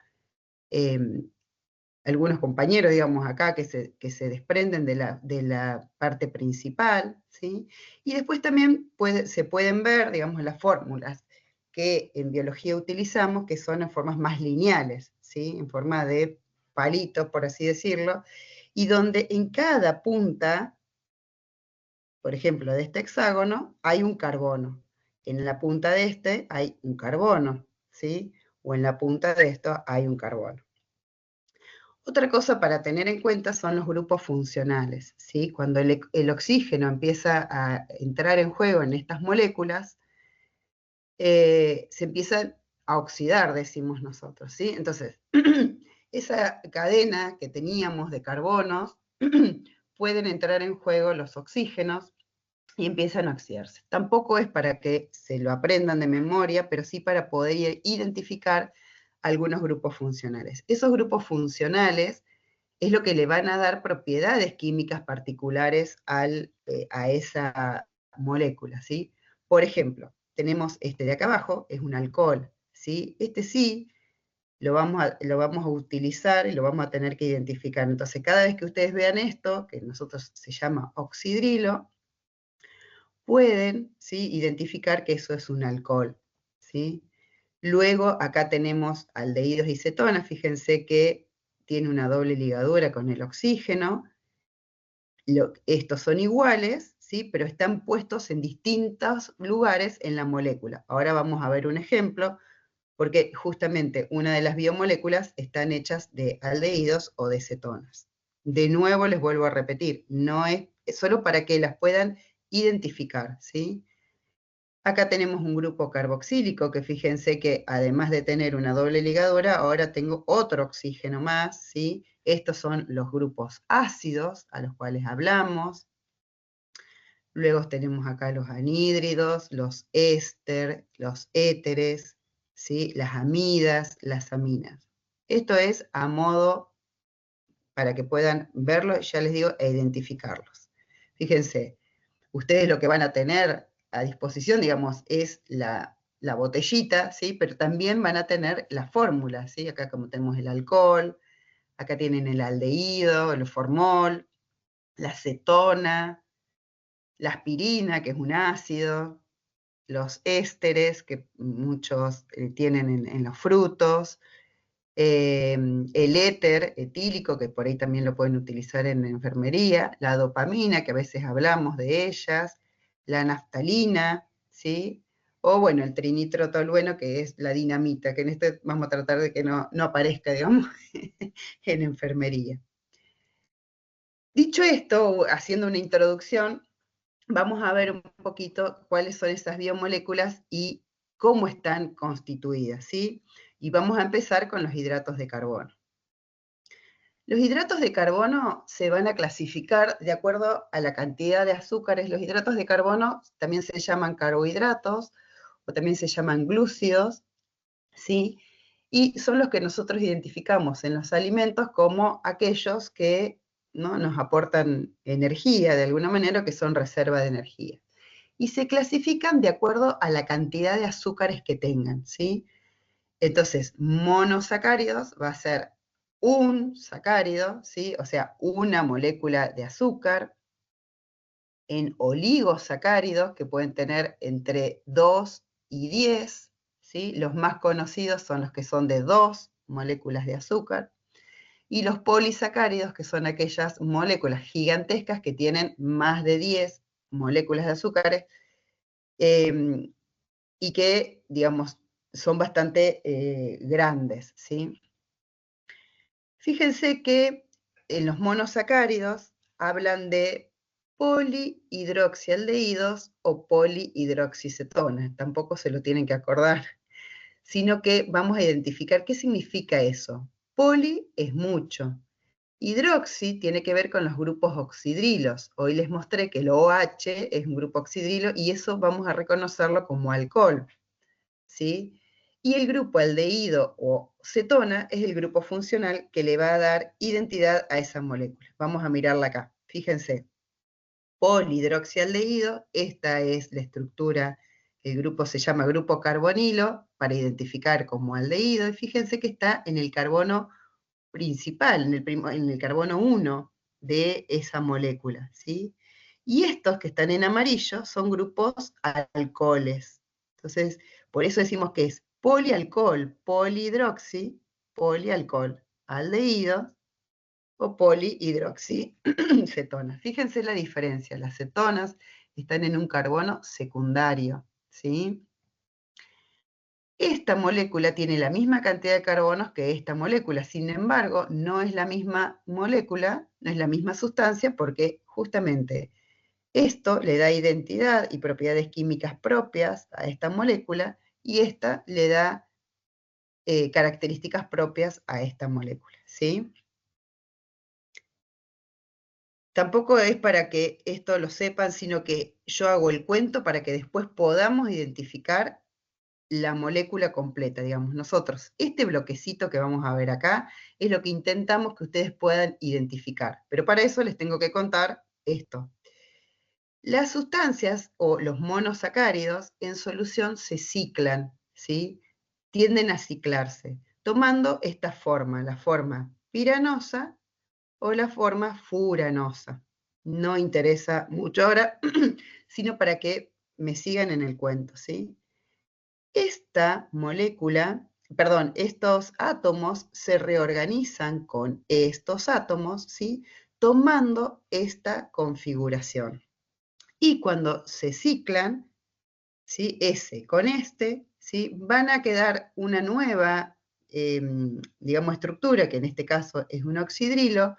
[SPEAKER 2] algunos compañeros, digamos, acá, que se desprenden de la parte principal, ¿sí? Y después también se pueden ver, digamos, las fórmulas que en biología utilizamos, que son en formas más lineales, ¿sí? En forma de palitos, por así decirlo, y donde en cada punta, por ejemplo, de este hexágono, hay un carbono. En la punta de este hay un carbono, ¿sí? O en la punta de esto hay un carbono. Otra cosa para tener en cuenta son los grupos funcionales, ¿sí? Cuando el oxígeno empieza a entrar en juego en estas moléculas, se empiezan a oxidar, decimos nosotros, ¿sí? Entonces, esa cadena que teníamos de carbonos, pueden entrar en juego los oxígenos y empiezan a oxidarse. Tampoco es para que se lo aprendan de memoria, pero sí para poder identificar algunos grupos funcionales. Esos grupos funcionales es lo que le van a dar propiedades químicas particulares a esa molécula, ¿sí? Por ejemplo, tenemos este de acá abajo, es un alcohol, ¿sí? Este sí lo vamos a utilizar y lo vamos a tener que identificar. Entonces, cada vez que ustedes vean esto, que nosotros se llama oxidrilo, pueden, ¿sí?, identificar que eso es un alcohol, ¿sí? Luego, acá tenemos aldehídos y cetonas, fíjense que tiene una doble ligadura con el oxígeno. Estos son iguales, ¿sí?, pero están puestos en distintos lugares en la molécula. Ahora vamos a ver un ejemplo, porque justamente una de las biomoléculas están hechas de aldehídos o de cetonas. De nuevo les vuelvo a repetir, no es solo para que las puedan identificar, ¿sí? Acá tenemos un grupo carboxílico, que fíjense que además de tener una doble ligadura, ahora tengo otro oxígeno más, ¿sí? Estos son los grupos ácidos, a los cuales hablamos. Luego tenemos acá los anhídridos, los éster, los éteres, ¿sí?, las amidas, las aminas. Esto es a modo para que puedan verlo, ya les digo, e identificarlos. Fíjense, ustedes lo que van a tener a disposición, digamos, es la botellita, ¿sí?, pero también van a tener la fórmula, ¿sí? Acá como tenemos el alcohol, acá tienen el aldehído, el formol, la cetona, la aspirina, que es un ácido, los ésteres, que muchos tienen en los frutos, el éter etílico, que por ahí también lo pueden utilizar en enfermería, la dopamina, que a veces hablamos de ellas, la naftalina, ¿sí? O bueno, el trinitrotolueno, que es la dinamita, que en este vamos a tratar de que no aparezca, digamos, en enfermería. Dicho esto, haciendo una introducción, vamos a ver un poquito cuáles son esas biomoléculas y cómo están constituidas, ¿sí? Y vamos a empezar con los hidratos de carbono. Los hidratos de carbono se van a clasificar de acuerdo a la cantidad de azúcares. Los hidratos de carbono también se llaman carbohidratos o también se llaman glúcidos, ¿sí? Y son los que nosotros identificamos en los alimentos como aquellos que, ¿no?, nos aportan energía de alguna manera, que son reserva de energía. Y se clasifican de acuerdo a la cantidad de azúcares que tengan, ¿sí? Entonces, monosacáridos va a ser un sacárido, ¿sí?, o sea, una molécula de azúcar. En oligosacáridos, que pueden tener entre 2 y 10, ¿sí? Los más conocidos son los que son de 2 moléculas de azúcar. Y los polisacáridos, que son aquellas moléculas gigantescas que tienen más de 10 moléculas de azúcares, y que, digamos, son bastante grandes, ¿sí? Fíjense que en los monosacáridos hablan de polihidroxialdehídos o polihidroxicetonas, tampoco se lo tienen que acordar, sino que vamos a identificar qué significa eso. Poli es mucho. Hidroxi tiene que ver con los grupos oxidrilos. Hoy les mostré que el OH es un grupo oxidrilo y eso vamos a reconocerlo como alcohol, ¿sí? Y el grupo aldehído o cetona es el grupo funcional que le va a dar identidad a esa molécula. Vamos a mirarla acá. Fíjense, polihidroxialdehído, esta es la estructura, el grupo se llama grupo carbonilo, para identificar como aldehído, y fíjense que está en el carbono principal, en el carbono 1 de esa molécula, ¿sí? Y estos que están en amarillo son grupos alcoholes. Entonces, por eso decimos que es polialcohol, polihidroxi, polialcohol, aldehídos o polihidroxicetonas. Fíjense la diferencia, las cetonas están en un carbono secundario, ¿sí? Esta molécula tiene la misma cantidad de carbonos que esta molécula, sin embargo, no es la misma molécula, no es la misma sustancia, porque justamente esto le da identidad y propiedades químicas propias a esta molécula, y esta le da características propias a esta molécula, ¿sí? Tampoco es para que esto lo sepan, sino que yo hago el cuento para que después podamos identificar la molécula completa, digamos. Nosotros, este bloquecito que vamos a ver acá, es lo que intentamos que ustedes puedan identificar. Pero para eso les tengo que contar esto. Las sustancias o los monosacáridos en solución se ciclan, ¿sí? Tienden a ciclarse, tomando esta forma, la forma piranosa o la forma furanosa. No interesa mucho ahora, sino para que me sigan en el cuento, ¿sí? Esta molécula, perdón, estos átomos se reorganizan con estos átomos, ¿sí? Tomando esta configuración. Y cuando se ciclan, ¿sí? Ese con este, ¿sí? Van a quedar una nueva, digamos, estructura, que en este caso es un oxidrilo,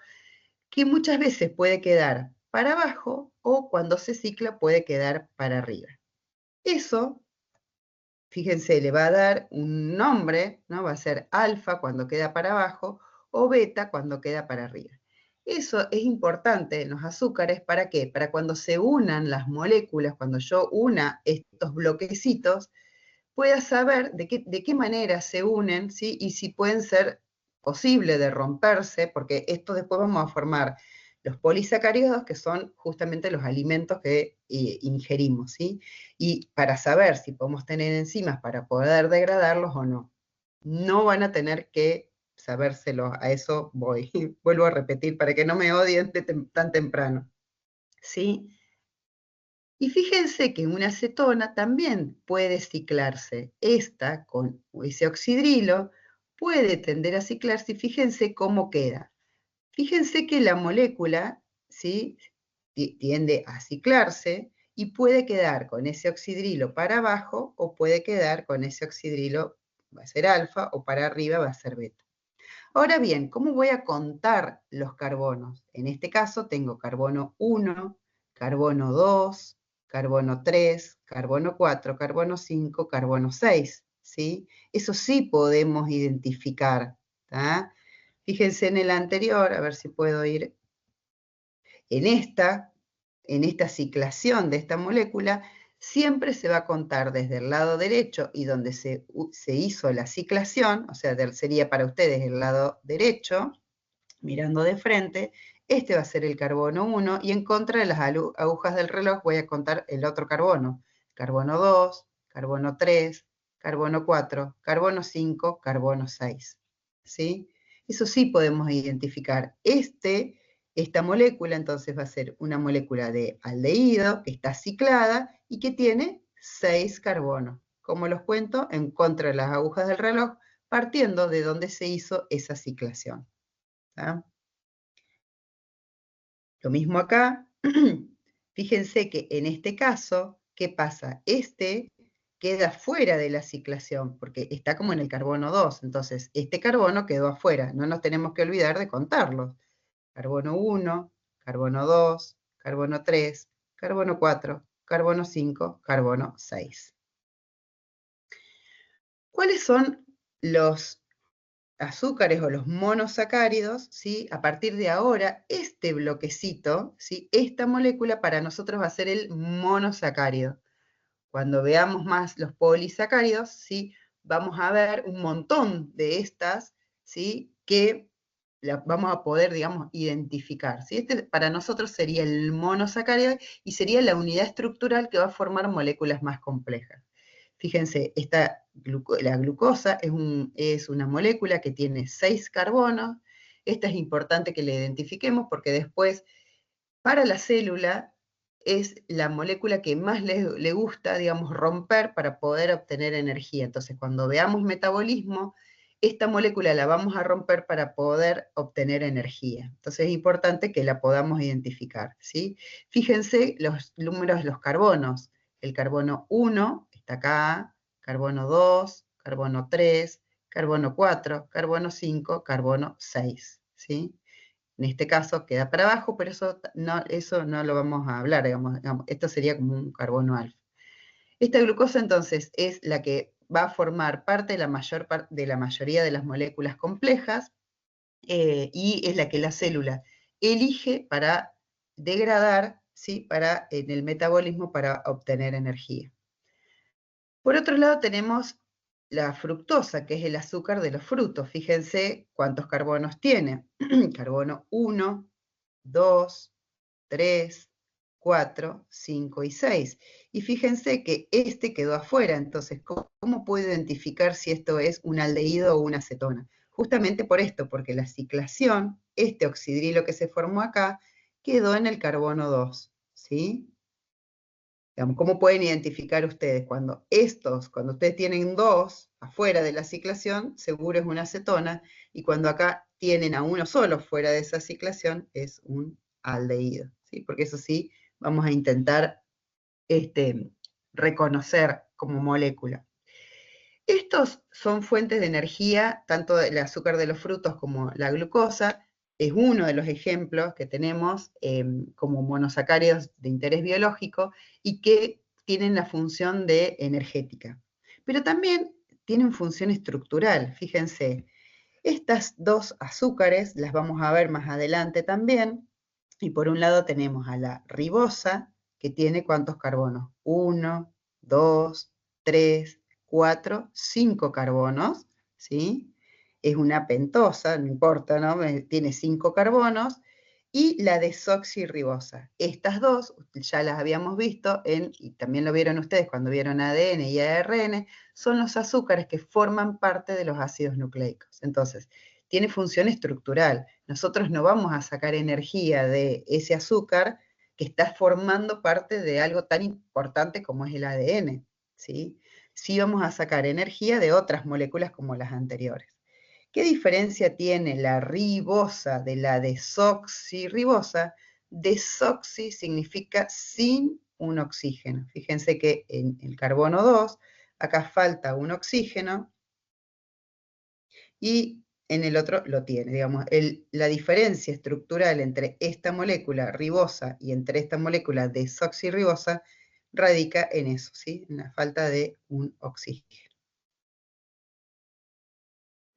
[SPEAKER 2] que muchas veces puede quedar para abajo o cuando se cicla puede quedar para arriba. Eso, fíjense, le va a dar un nombre, ¿no? Va a ser alfa cuando queda para abajo o beta cuando queda para arriba. Eso es importante en los azúcares, ¿para qué? Para cuando se unan las moléculas, cuando yo una estos bloquecitos, pueda saber de qué manera se unen, ¿sí? Y si pueden ser posible de romperse, porque esto después vamos a formar los polisacáridos, que son justamente los alimentos que ingerimos, ¿sí? Y para saber si podemos tener enzimas para poder degradarlos o no. No van a tener que sabérselo, a eso voy. Vuelvo a repetir para que no me odien tan temprano, ¿sí? Y fíjense que una acetona también puede ciclarse. Esta, con ese oxidrilo, puede tender a ciclarse y fíjense cómo queda. Fíjense que la molécula, ¿sí? Tiende a ciclarse y puede quedar con ese oxidrilo para abajo o puede quedar con ese oxidrilo, va a ser alfa, o para arriba va a ser beta. Ahora bien, ¿cómo voy a contar los carbonos? En este caso tengo carbono 1, carbono 2, carbono 3, carbono 4, carbono 5, carbono 6, ¿sí? Eso sí podemos identificar, ¿tá? Fíjense en el anterior, a ver si puedo ir. En esta ciclación de esta molécula, siempre se va a contar desde el lado derecho y donde se hizo la ciclación, o sea, sería para ustedes el lado derecho, mirando de frente, este va a ser el carbono 1, y en contra de las agujas del reloj voy a contar el otro carbono. Carbono 2, carbono 3, carbono 4, carbono 5, carbono 6. ¿Sí? Eso sí podemos identificar. Esta molécula entonces va a ser una molécula de aldehído que está ciclada y que tiene 6 carbonos. Como los cuento, en contra de las agujas del reloj, partiendo de donde se hizo esa ciclación. ¿Tá? Lo mismo acá. Fíjense que en este caso, ¿qué pasa? Este queda fuera de la ciclación, porque está como en el carbono 2, entonces este carbono quedó afuera, no nos tenemos que olvidar de contarlos. Carbono 1, carbono 2, carbono 3, carbono 4, carbono 5, carbono 6. ¿Cuáles son los azúcares o los monosacáridos? ¿Sí? A partir de ahora, este bloquecito, ¿sí? Esta molécula para nosotros va a ser el monosacárido. Cuando veamos más los polisacáridos, ¿sí? Vamos a ver un montón de estas, ¿sí? Que vamos a poder, digamos, identificar, ¿sí? Este para nosotros sería el monosacárido y sería la unidad estructural que va a formar moléculas más complejas. Fíjense, la glucosa es una molécula que tiene 6 carbonos. Esta es importante que la identifiquemos porque después, para la célula, es la molécula que más le gusta, digamos, romper para poder obtener energía. Entonces, cuando veamos metabolismo, esta molécula la vamos a romper para poder obtener energía. Entonces, es importante que la podamos identificar, ¿sí? Fíjense los números de los carbonos. El carbono 1 está acá, carbono 2, carbono 3, carbono 4, carbono 5, carbono 6, ¿sí? En este caso queda para abajo, pero eso no lo vamos a hablar, digamos, esto sería como un carbono alfa. Esta glucosa entonces es la que va a formar parte de la mayoría de las moléculas complejas y es la que la célula elige para degradar, ¿sí? En el metabolismo para obtener energía. Por otro lado tenemos la fructosa, que es el azúcar de los frutos. Fíjense cuántos carbonos tiene. Carbono 1, 2, 3, 4, 5 y 6. Y fíjense que este quedó afuera, entonces, ¿cómo puedo identificar si esto es un aldehído o una acetona? Justamente por esto, porque la ciclación, este oxidrilo que se formó acá, quedó en el carbono 2, ¿sí? Digamos, ¿cómo pueden identificar ustedes? Cuando ustedes tienen 2 afuera de la ciclación, seguro es una acetona, y cuando acá tienen a uno solo fuera de esa ciclación, es un aldehído, ¿sí? Porque eso sí, vamos a intentar reconocer como molécula. Estos son fuentes de energía, tanto el azúcar de los frutos como la glucosa, es uno de los ejemplos que tenemos como monosacáridos de interés biológico y que tienen la función de energética. Pero también tienen función estructural, fíjense. Estas dos azúcares las vamos a ver más adelante también, y por un lado tenemos a la ribosa, que tiene ¿cuántos carbonos? 1, 2, 3, 4, 5 carbonos, ¿sí? Es una pentosa, no importa, ¿no? Tiene 5 carbonos, y la desoxirribosa. Estas dos ya las habíamos visto, y también lo vieron ustedes cuando vieron ADN y ARN, son los azúcares que forman parte de los ácidos nucleicos. Entonces, tiene función estructural. Nosotros no vamos a sacar energía de ese azúcar que está formando parte de algo tan importante como es el ADN, ¿sí? Sí vamos a sacar energía de otras moléculas como las anteriores. ¿Qué diferencia tiene la ribosa de la desoxirribosa? Desoxi significa sin un oxígeno. Fíjense que en el carbono 2, acá falta un oxígeno y en el otro lo tiene. Digamos, la diferencia estructural entre esta molécula ribosa y entre esta molécula desoxirribosa radica en eso, ¿sí? En la falta de un oxígeno.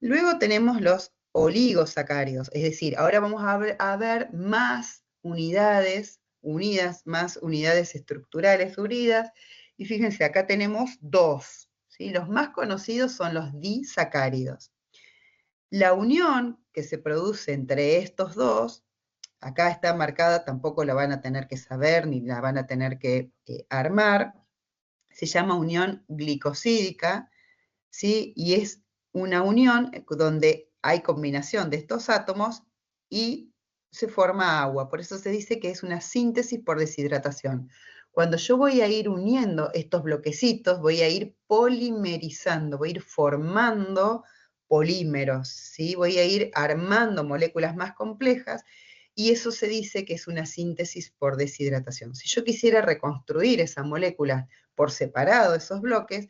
[SPEAKER 2] Luego tenemos los oligosacáridos, es decir, ahora vamos a ver más unidades unidas, más unidades estructurales unidas, y fíjense, acá tenemos 2, ¿sí? Los más conocidos son los disacáridos. La unión que se produce entre estos dos, acá está marcada, tampoco la van a tener que saber, ni la van a tener que armar, se llama unión glicosídica, ¿sí? Y es una unión donde hay combinación de estos átomos y se forma agua. Por eso se dice que es una síntesis por deshidratación. Cuando yo voy a ir uniendo estos bloquecitos, voy a ir polimerizando, voy a ir formando polímeros, ¿sí? Voy a ir armando moléculas más complejas y eso se dice que es una síntesis por deshidratación. Si yo quisiera reconstruir esa molécula por separado, esos bloques,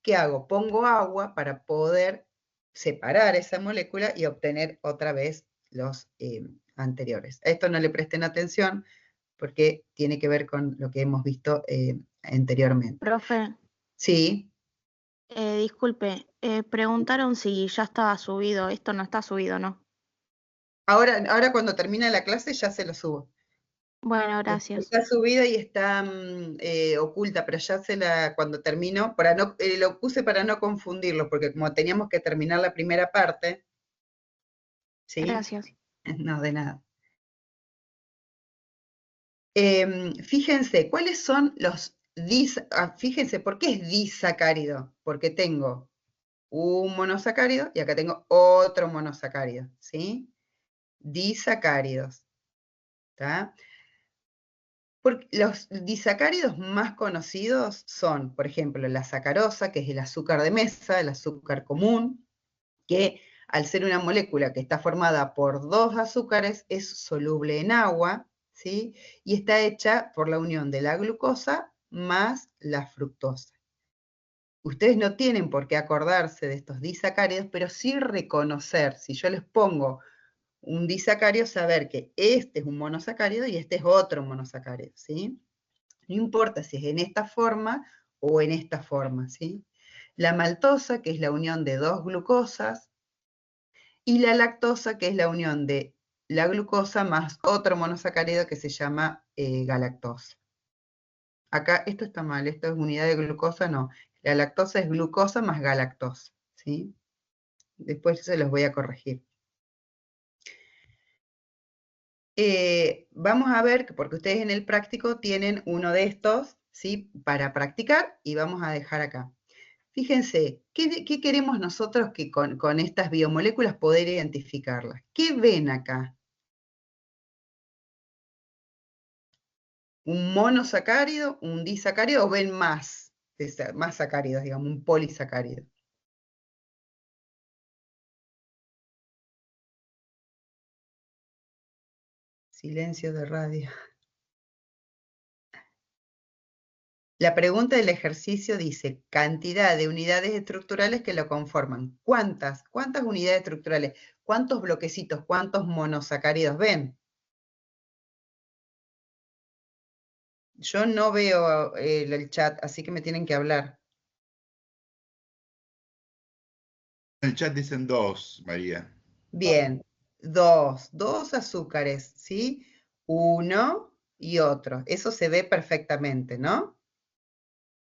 [SPEAKER 2] ¿qué hago? Pongo agua para poder separar esa molécula y obtener otra vez los anteriores. A esto no le presten atención porque tiene que ver con lo que hemos visto anteriormente.
[SPEAKER 3] Profe,
[SPEAKER 2] Sí.
[SPEAKER 3] disculpe, preguntaron si ya estaba subido. Esto no está subido, ¿no?
[SPEAKER 2] Ahora cuando termina la clase ya se lo subo.
[SPEAKER 3] Bueno, gracias.
[SPEAKER 2] Está subida y está oculta, pero ya cuando termino, lo puse para no confundirlo, porque como teníamos que terminar la primera parte, ¿sí?
[SPEAKER 3] Gracias.
[SPEAKER 2] No, de nada. Fíjense, ¿cuáles son los fíjense, ¿por qué es disacárido? Porque tengo un monosacárido y acá tengo otro monosacárido, ¿sí? Disacáridos, ¿está? Porque los disacáridos más conocidos son, por ejemplo, la sacarosa, que es el azúcar de mesa, el azúcar común, que al ser una molécula que está formada por 2 azúcares, es soluble en agua, ¿sí? Y está hecha por la unión de la glucosa más la fructosa. ustedes no tienen por qué acordarse de estos disacáridos, pero sí reconocer, si yo les pongo un disacárido, saber que este es un monosacárido y este es otro monosacárido, ¿sí? No importa si es en esta forma o en esta forma, ¿sí? La maltosa, que es la unión de dos glucosas, y la lactosa, que es la unión de la glucosa más otro monosacárido que se llama galactosa. Acá esto está mal, esto es unidad de glucosa, no. La lactosa es glucosa más galactosa, ¿sí? Después se los voy a corregir. Vamos a ver, porque ustedes en el práctico tienen uno de estos, ¿sí? Para practicar, y vamos a dejar acá. Fíjense, ¿qué queremos nosotros que con estas biomoléculas poder identificarlas? ¿Qué ven acá? ¿Un monosacárido, un disacárido o ven más sacáridos, digamos, un polisacárido? Silencio de radio. La pregunta del ejercicio dice, cantidad de unidades estructurales que lo conforman. ¿Cuántas? ¿Cuántas unidades estructurales? ¿Cuántos bloquecitos? ¿Cuántos monosacáridos ven? Yo no veo el chat, así que me tienen que hablar.
[SPEAKER 1] En el chat dicen 2, María.
[SPEAKER 2] Bien, dos azúcares, ¿sí? Uno y otro. Eso se ve perfectamente, ¿no?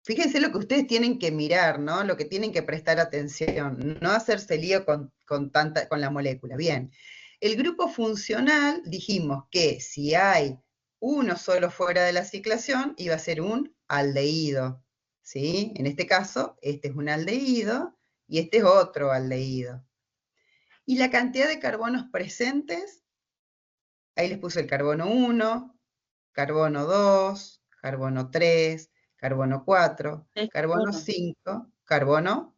[SPEAKER 2] Fíjense lo que ustedes tienen que mirar, ¿no? Lo que tienen que prestar atención, no hacerse lío con la molécula. Bien, el grupo funcional, dijimos que si hay uno solo fuera de la ciclación, iba a ser un aldehído, ¿sí? En este caso, este es un aldehído y este es otro aldehído. Y la cantidad de carbonos presentes, ahí les puse el carbono 1, carbono 2, carbono 3, carbono 4, carbono 5, carbono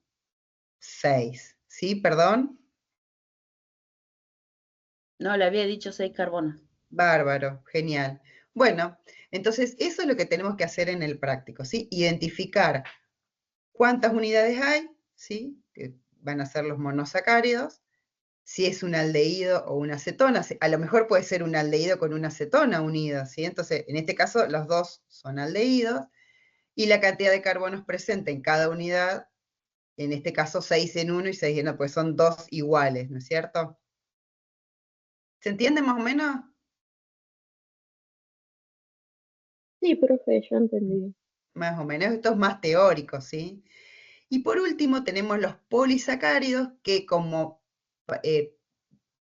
[SPEAKER 2] 6. ¿Sí? ¿Perdón?
[SPEAKER 4] No, le había dicho 6 carbonos.
[SPEAKER 2] Bárbaro, genial. Bueno, entonces eso es lo que tenemos que hacer en el práctico, ¿sí? Identificar cuántas unidades hay, ¿sí? Que van a ser los monosacáridos, si es un aldehído o una acetona. A lo mejor puede ser un aldehído con una acetona unida, ¿sí? Entonces, en este caso, los dos son aldehídos, y la cantidad de carbonos presente en cada unidad, en este caso 6 en uno y 6 en otro, pues son dos iguales, ¿no es cierto? ¿Se entiende más o menos?
[SPEAKER 3] Sí, profe, yo entendí.
[SPEAKER 2] Más o menos, esto es más teórico, ¿sí? Y por último tenemos los polisacáridos, que como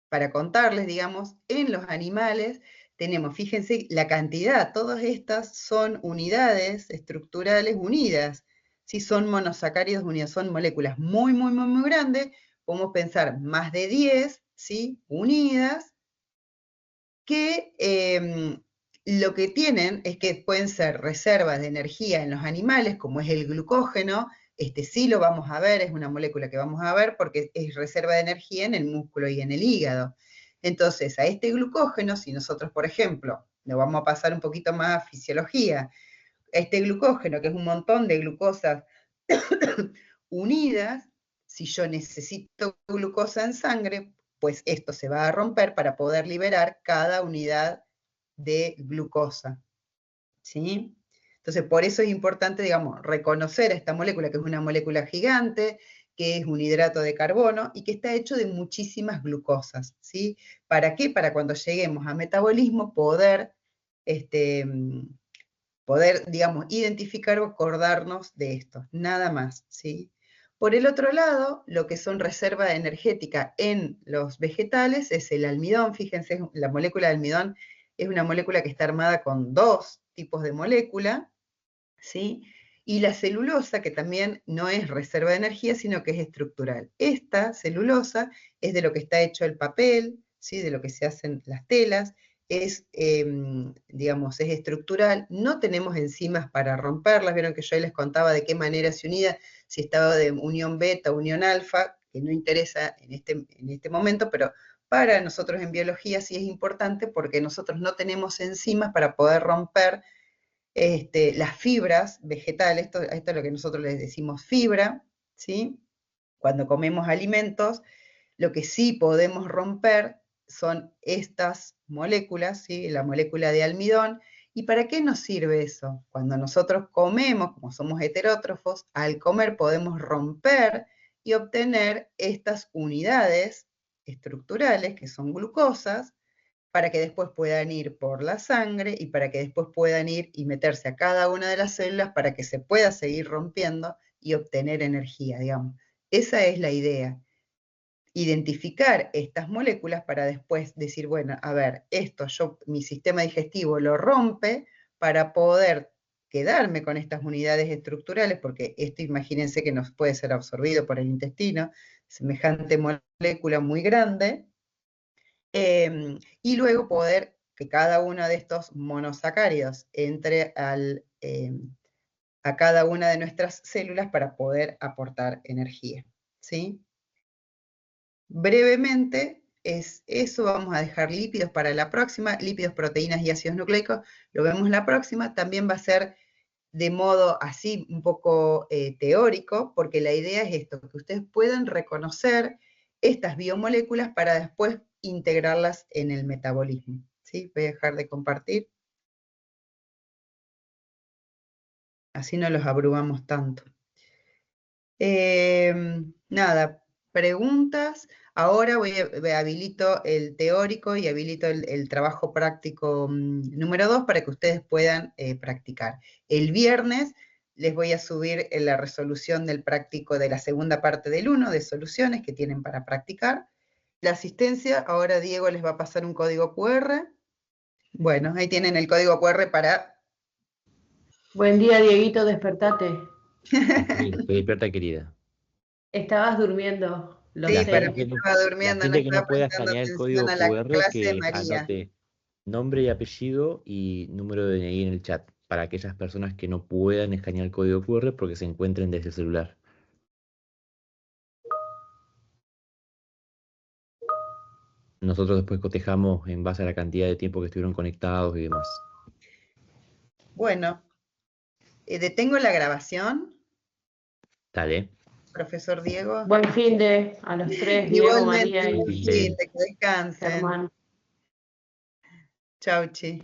[SPEAKER 2] para contarles, digamos, en los animales tenemos, fíjense, la cantidad, todas estas son unidades estructurales unidas, ¿sí? Son monosacáridos unidos, son moléculas muy, muy, muy, muy grandes, podemos pensar más de 10, ¿sí? Unidas, que lo que tienen es que pueden ser reservas de energía en los animales, como es el glucógeno. Este sí lo vamos a ver, es una molécula que vamos a ver porque es reserva de energía en el músculo y en el hígado. Entonces, a este glucógeno, si nosotros, por ejemplo, lo vamos a pasar un poquito más a fisiología, a este glucógeno, que es un montón de glucosas unidas, si yo necesito glucosa en sangre, pues esto se va a romper para poder liberar cada unidad de glucosa, ¿sí? Entonces, por eso es importante, digamos, reconocer esta molécula, que es una molécula gigante, que es un hidrato de carbono y que está hecho de muchísimas glucosas, ¿sí? ¿Para qué? Para cuando lleguemos a metabolismo poder, digamos, identificar o acordarnos de esto, nada más, ¿sí? Por el otro lado, lo que son reserva energética en los vegetales es el almidón. Fíjense, la molécula de almidón es una molécula que está armada con dos tipos de molécula, ¿sí? Y la celulosa, que también no es reserva de energía, sino que es estructural. Esta celulosa es de lo que está hecho el papel, ¿sí? De lo que se hacen las telas, es, digamos, es estructural. No tenemos enzimas para romperlas. Vieron que yo les contaba de qué manera se unía, si estaba de unión beta, unión alfa, que no interesa en este momento, pero para nosotros en biología sí es importante porque nosotros no tenemos enzimas para poder romper las fibras vegetales, esto es lo que nosotros les decimos fibra, ¿sí? Cuando comemos alimentos, lo que sí podemos romper son estas moléculas, ¿sí? La molécula de almidón. ¿Y para qué nos sirve eso? Cuando nosotros comemos, como somos heterótrofos, al comer podemos romper y obtener estas unidades estructurales, que son glucosas, para que después puedan ir por la sangre y para que después puedan ir y meterse a cada una de las células para que se pueda seguir rompiendo y obtener energía, digamos. Esa es la idea. Identificar estas moléculas para después decir, bueno, a ver, esto mi sistema digestivo lo rompe para poder quedarme con estas unidades estructurales, porque esto imagínense que nos puede ser absorbido por el intestino, semejante molécula muy grande, y luego poder que cada uno de estos monosacáridos entre a cada una de nuestras células para poder aportar energía, ¿sí? Brevemente es eso, vamos a dejar lípidos para la próxima, lípidos, proteínas y ácidos nucleicos, lo vemos la próxima, también va a ser de modo así un poco teórico, porque la idea es esto, que ustedes puedan reconocer estas biomoléculas para después integrarlas en el metabolismo, ¿sí? Voy a dejar de compartir. Así no los abrumamos tanto. Nada, preguntas. Ahora habilito el teórico y habilito el trabajo práctico número 2 para que ustedes puedan practicar. El viernes les voy a subir la resolución del práctico de la segunda parte del 1 de soluciones que tienen para practicar. La asistencia, ahora Diego les va a pasar un código QR. Bueno, ahí tienen el código QR para...
[SPEAKER 5] Buen día, Dieguito, despertate.
[SPEAKER 6] Sí, estoy despierta, querida.
[SPEAKER 5] Estabas durmiendo, lo
[SPEAKER 2] Sí,
[SPEAKER 5] sé.
[SPEAKER 2] para mí estaba durmiendo,
[SPEAKER 6] La
[SPEAKER 2] no
[SPEAKER 6] gente que
[SPEAKER 2] estaba
[SPEAKER 6] no pueda
[SPEAKER 2] prestando
[SPEAKER 6] escanear el
[SPEAKER 2] atención
[SPEAKER 6] código
[SPEAKER 2] a la
[SPEAKER 6] QR,
[SPEAKER 2] clase de
[SPEAKER 6] que
[SPEAKER 2] María.
[SPEAKER 6] anote nombre y apellido y número de DNI en el chat, para aquellas personas que no puedan escanear el código QR porque se encuentren desde el celular. Nosotros después cotejamos en base a la cantidad de tiempo que estuvieron conectados y demás.
[SPEAKER 2] Bueno, detengo la grabación,
[SPEAKER 6] Dale.
[SPEAKER 2] profesor Diego.
[SPEAKER 5] Buen fin de a los tres, Diego,
[SPEAKER 2] Igualmente,
[SPEAKER 5] María
[SPEAKER 2] buen
[SPEAKER 5] y
[SPEAKER 2] fin, que descansen.
[SPEAKER 5] Germán.
[SPEAKER 2] Chau, chi.